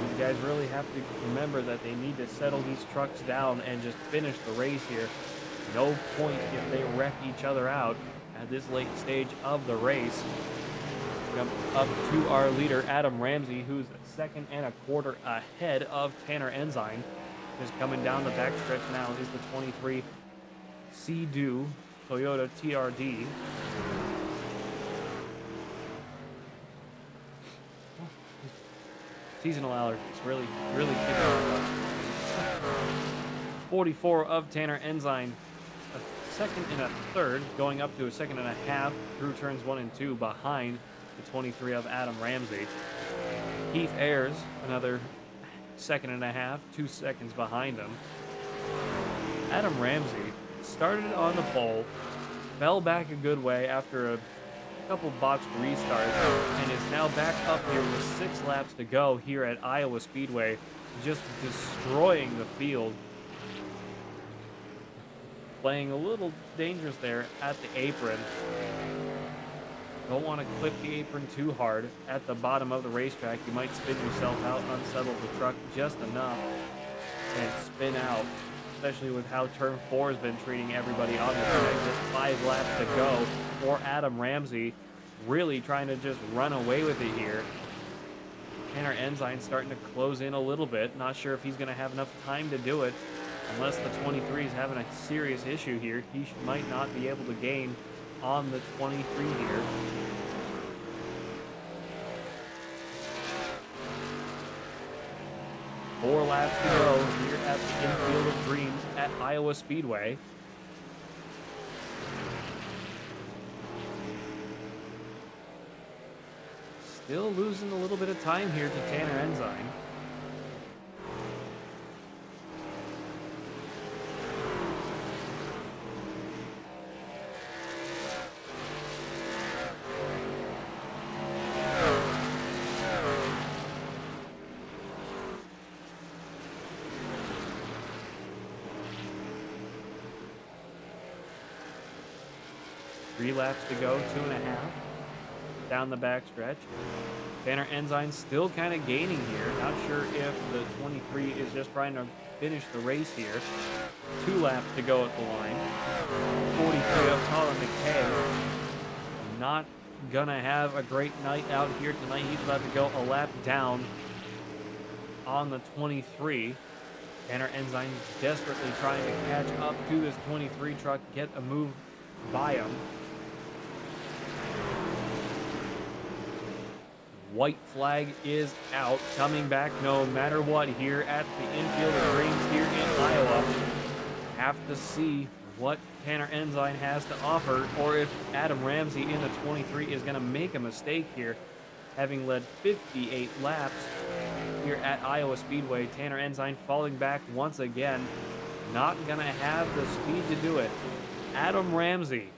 These guys really have to remember that they need to settle these trucks down and just finish the race here. No point if they wreck each other out at this late stage of the race. Jump up to our leader, Adam Ramsey, who's 2nd and a quarter ahead of Tanner Ensign. Just coming down the backstretch now is the 23 Sea-Doo Toyota TRD. Seasonal allergies really kicking on. 44 of Tanner Ensign, a 2nd and a 3rd, going up to a 2nd and a half through turns 1 and 2 behind the 23 of Adam Ramsey. Keith Ayers, another 2nd and a half, 2 seconds behind him. Adam Ramsey started on the pole, fell back a good way after a couple botched restarts, and is now back up here with 6 laps to go here at Iowa Speedway, just destroying the field. Playing a little dangerous there at the apron. Don't want to clip the apron too hard at the bottom of the racetrack. You might spin yourself out, unsettle the truck just enough, and spin out, especially with how turn 4 has been treating everybody on the track. Just 5 laps to go for Adam Ramsey, really trying to just run away with it here. Tanner Ensign starting to close in a little bit. Not sure if he's going to have enough time to do it. Unless the 23 is having a serious issue here, he might not be able to gain on the 23 here. Four laps to go here at the Infield of Dreams at Iowa Speedway. Still losing a little bit of time here to Tanner Ensign. Three laps to go, 2.5 down the backstretch. Tanner Ensign still kind of gaining here. Not sure if the 23 is just trying to finish the race here. 2 laps to go at the line. 43 of Colin McKay. Not gonna have a great night out here tonight. He's about to go a lap down on the 23. Tanner Ensign desperately trying to catch up to this 23 truck, get a move by him. White flag is out, coming back no matter what here at the Infield of Dreams here in Iowa. Have to see what Tanner Ensign has to offer, or if Adam Ramsey in the 23 is going to make a mistake here. Having led 58 laps here at Iowa Speedway, Tanner Ensign falling back once again. Not going to have the speed to do it. Adam Ramsey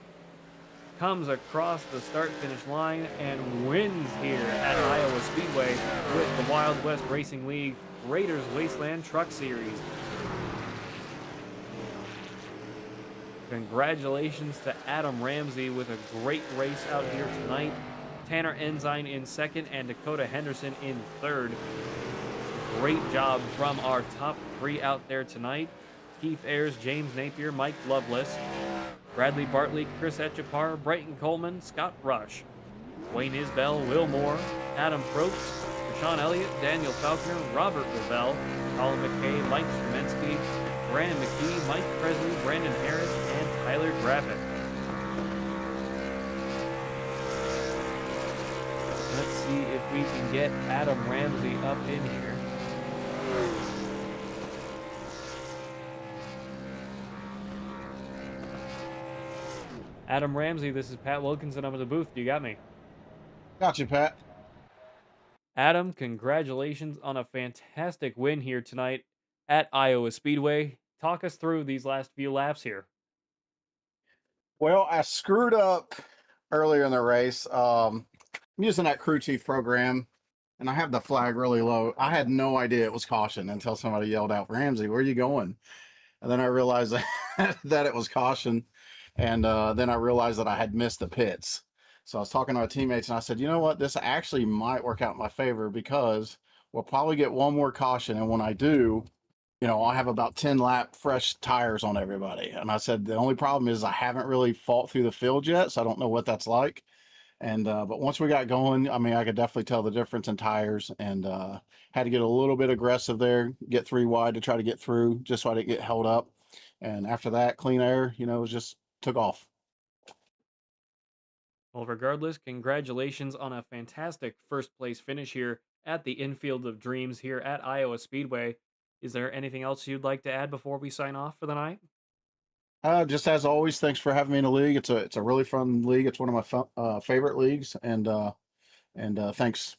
comes across the start-finish line and wins here at Iowa Speedway with the Wild West Racing League Raiders Wasteland Truck Series. Congratulations to Adam Ramsey with a great race out here tonight. Tanner Ensign in 2nd and Dakota Henderson in 3rd. Great job from our top 3 out there tonight. Keith Ayers, James Napier, Mike Loveless, Bradley Bartley, Chris Etchapar, Brighton Coleman, Scott Rush, Wayne Isbell, Will Moore, Adam Probst, Sean Elliott, Daniel Falconer, Robert Lavelle, Colin McKay, Mike Stremensky, Brandon McKee, Mike Presley, Brandon Harris, and Tyler Gravitt. Let's see if we can get Adam Ramsey up in here. Adam Ramsey, this is Pat Wilkinson up in the booth. You got me. Got you, Pat. Adam, congratulations on a fantastic win here tonight at Iowa Speedway. Talk us through these last few laps here. Well, I screwed up earlier in the race. I'm using that crew chief program, and I have the flag really low. I had no idea it was caution until somebody yelled out, "Ramsey, where are you going?" And then I realized that it was caution, and then I realized that I had missed the pits. So I was talking to my teammates, and I said, you know what? This actually might work out in my favor because we'll probably get one more caution, and when I do, I'll have about 10 lap fresh tires on everybody. And I said, the only problem is I haven't really fought through the field yet, so I don't know what that's like. And but once we got going, I mean, I could definitely tell the difference in tires, and had to get a little bit aggressive there, get 3 wide to try to get through, just so I didn't get held up. And after that, clean air, it was just took off. Well, regardless, congratulations on a fantastic first place finish here at the Infield of Dreams here at Iowa Speedway. Is there anything else you'd like to add before we sign off for the night? Just as always, thanks for having me in the league. It's a really fun league. It's one of my favorite leagues, and thanks.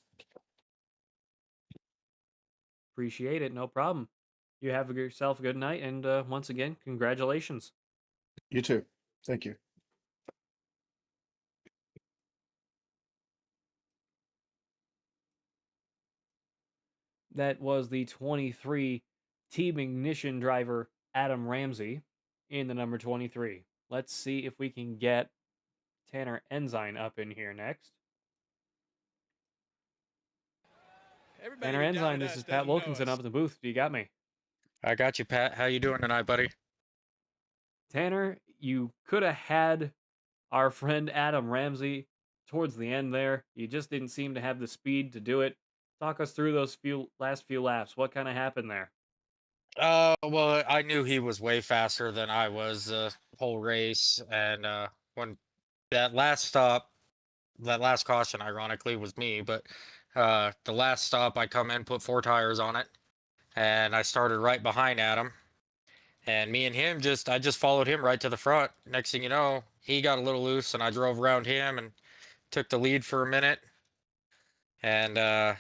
Appreciate it. No problem. You have yourself a good night, and once again, congratulations. You too. Thank you. That was the 23 Team Ignition driver, Adam Ramsey, in the number 23. Let's see if we can get Tanner Ensign up in here next. Tanner Ensign, this is Pat Wilkinson up in the booth. Do you got me? I got you, Pat. How you doing tonight, buddy? Tanner, you could have had our friend Adam Ramsey towards the end there. You just didn't seem to have the speed to do it. Talk us through those last few laps. What kind of happened there? Well, I knew he was way faster than I was the whole race, and when that last caution, ironically, was me, but the last stop, I come in, put 4 tires on it, and I started right behind Adam, and me and him I just followed him right to the front. Next thing you know, he got a little loose, and I drove around him and took the lead for a minute, and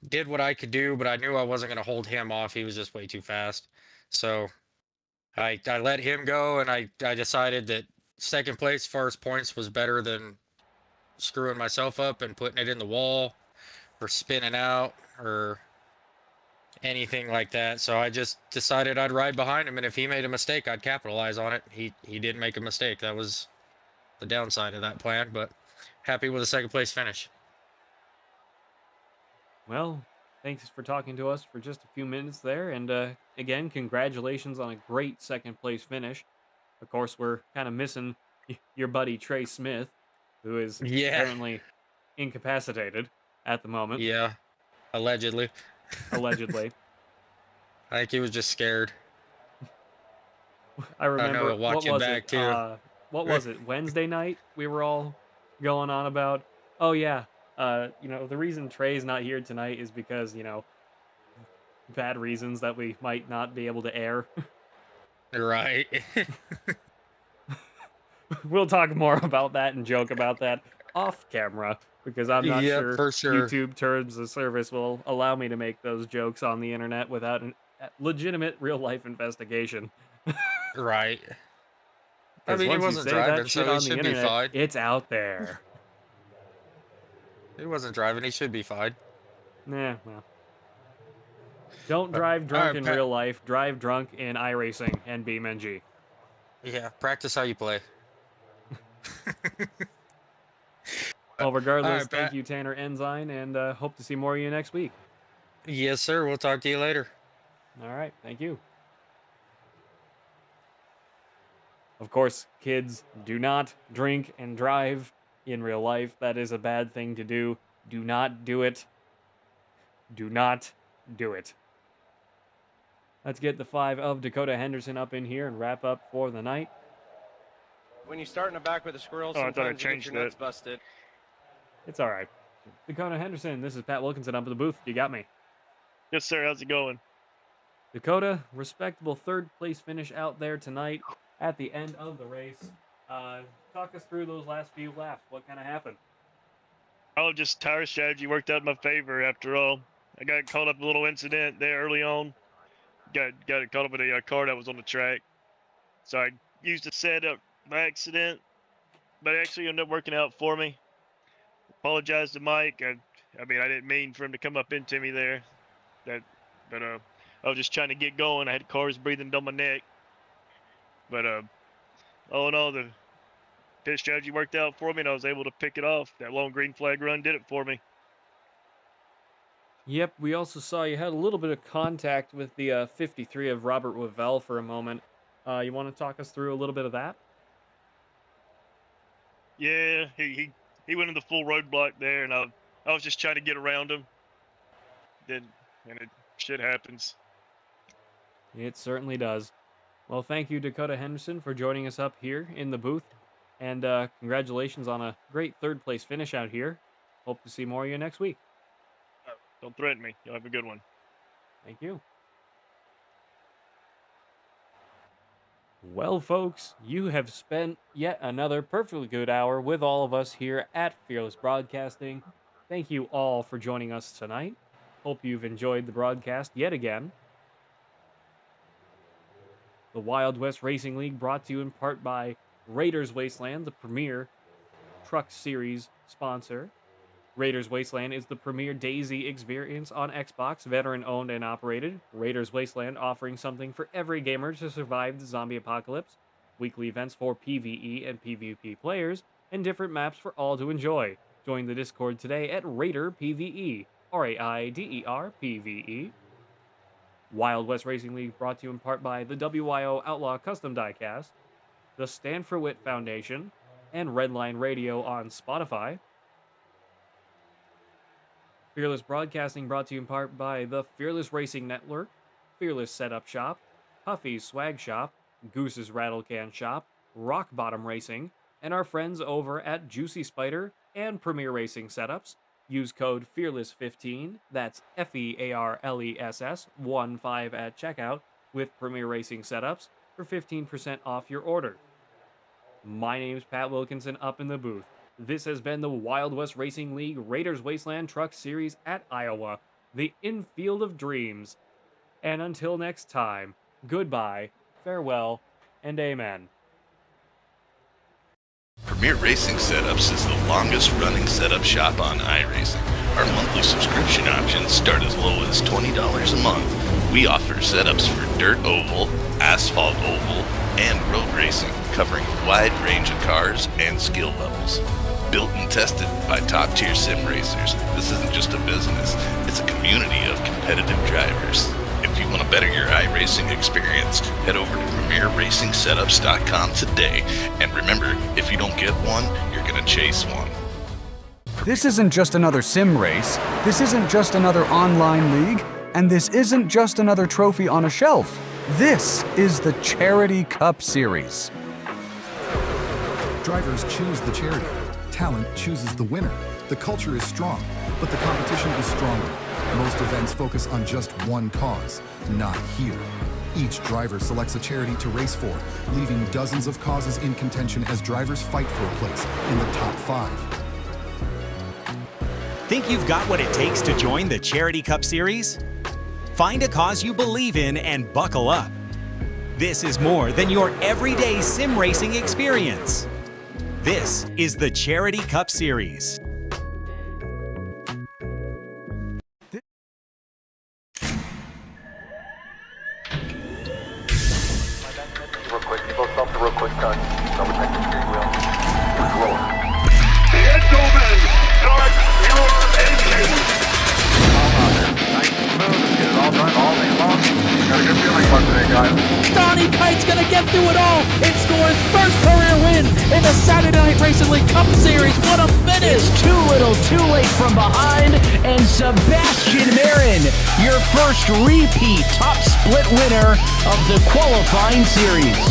did what I could do, but I knew I wasn't going to hold him off. He was just way too fast. So I let him go, and I decided that second place, first points, was better than screwing myself up and putting it in the wall or spinning out or anything like that. So I just decided I'd ride behind him, and if he made a mistake, I'd capitalize on it. He didn't make a mistake. That was the downside of that plan, but happy with a second place finish. Well, thanks for talking to us for just a few minutes there. And again, congratulations on a great second place finish. Of course, we're kind of missing your buddy Trey Smith, who is apparently incapacitated at the moment. Yeah, allegedly. Allegedly. I think he was just scared. I remember watching back too. What was it? Wednesday night we were all going on about, oh yeah, the reason Trey's not here tonight is because, bad reasons that we might not be able to air. Right. We'll talk more about that and joke about that off camera, because I'm not sure YouTube terms of service will allow me to make those jokes on the internet without a legitimate real life investigation. Right. I mean, he wasn't driving, so he should be fine. It's out there. He wasn't driving, he should be fine. Nah, well. Don't drive drunk in real life. Drive drunk in iRacing and BeamNG. Yeah, practice how you play. Well, regardless, thank you, Tanner Ensign, and hope to see more of you next week. Yes, sir. We'll talk to you later. All right. Thank you. Of course, kids, do not drink and drive in real life. That is a bad thing to do. Do not do it. Do not do it. Let's get the 5 of Dakota Henderson up in here and wrap up for the night. When you start in the back with a squirrel, sometimes you get your nuts busted. It's all right. Dakota Henderson, this is Pat Wilkinson up in the booth. You got me. Yes, sir. How's it going? Dakota, respectable third place finish out there tonight. at the end of the race. Talk us through those last few laps. What kind of happened? Oh, just tire strategy worked out in my favor after all. I got caught up in a little incident there early on. Got caught up in a car that was on the track. So I used a setup by accident, but it actually ended up working out for me. Apologize to Mike. I mean, I didn't mean for him to come up into me there. But I was just trying to get going. I had cars breathing down my neck. But all in all, the pit strategy worked out for me, and I was able to pick it off. That long green flag run did it for me. Yep, we also saw you had a little bit of contact with the 53 of Robert Wavell for a moment. You want to talk us through a little bit of that? Yeah, he went in the full roadblock there, and I was just trying to get around him. Shit happens. It certainly does. Well, thank you, Dakota Henderson, for joining us up here in the booth. And congratulations on a great third-place finish out here. Hope to see more of you next week. Don't threaten me. You'll have a good one. Thank you. Well, folks, you have spent yet another perfectly good hour with all of us here at Fearless Broadcasting. Thank you all for joining us tonight. Hope you've enjoyed the broadcast yet again. The Wild West Racing League brought to you in part by Raiders Wasteland, the premier truck series sponsor. Raiders Wasteland is the premier Daisy experience on Xbox, veteran-owned and operated. Raiders Wasteland offering something for every gamer to survive the zombie apocalypse. Weekly events for PvE and PvP players, and different maps for all to enjoy. Join the Discord today at Raider PvE, Raider PvE. Wild West Racing League brought to you in part by the WYO Outlaw Custom Diecast, the Stand for Wit Foundation, and Redline Radio on Spotify. Fearless Broadcasting brought to you in part by the Fearless Racing Network, Fearless Setup Shop, Puffy's Swag Shop, Goose's Rattlecan Shop, Rock Bottom Racing, and our friends over at Juicy Spider and Premier Racing Setups. Use code FEARLESS15, that's FEARLESS 15 at checkout with Premier Racing Setups for 15% off your order. My name's Pat Wilkinson up in the booth. This has been the Wild West Racing League Raiders Wasteland Truck Series at Iowa, the Infield of Dreams. And until next time, goodbye, farewell, and amen. Premier Racing Setups is the longest running setup shop on iRacing. Our monthly subscription options start as low as $20 a month. We offer setups for dirt oval, asphalt oval, and road racing, covering a wide range of cars and skill levels. Built and tested by top-tier sim racers, this isn't just a business, it's a community of competitive drivers. If you want to better your iRacing experience, head over to PremierRacingSetups.com today. And remember, if you don't get one, you're going to chase one. This isn't just another sim race, this isn't just another online league, and this isn't just another trophy on a shelf. This is the Charity Cup Series. Drivers choose the charity. Talent chooses the winner. The culture is strong, but the competition is stronger. Most events focus on just one cause, not here. Each driver selects a charity to race for, leaving dozens of causes in contention as drivers fight for a place in the top 5. Think you've got what it takes to join the Charity Cup Series? Find a cause you believe in and buckle up. This is more than your everyday sim racing experience. This is the Charity Cup Series. Real quick, touch. Double check the steering wheel. Gentlemen, start your engines. Get it all done all day long. Got a good feeling about today, guys. Donnie Kite's gonna get through it all and score his first career win in the Saturday Night Racing League Cup Series. What a finish! It's too little, too late from behind, and Sebastian Marin, your first repeat top split winner of the qualifying series.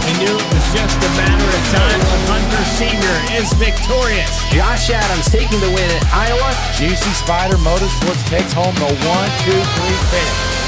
We knew it was just a matter of time when Hunter Sr. is victorious. Josh Adams taking the win at Iowa. Juicy Spider Motorsports takes home the 1-2-3 finish.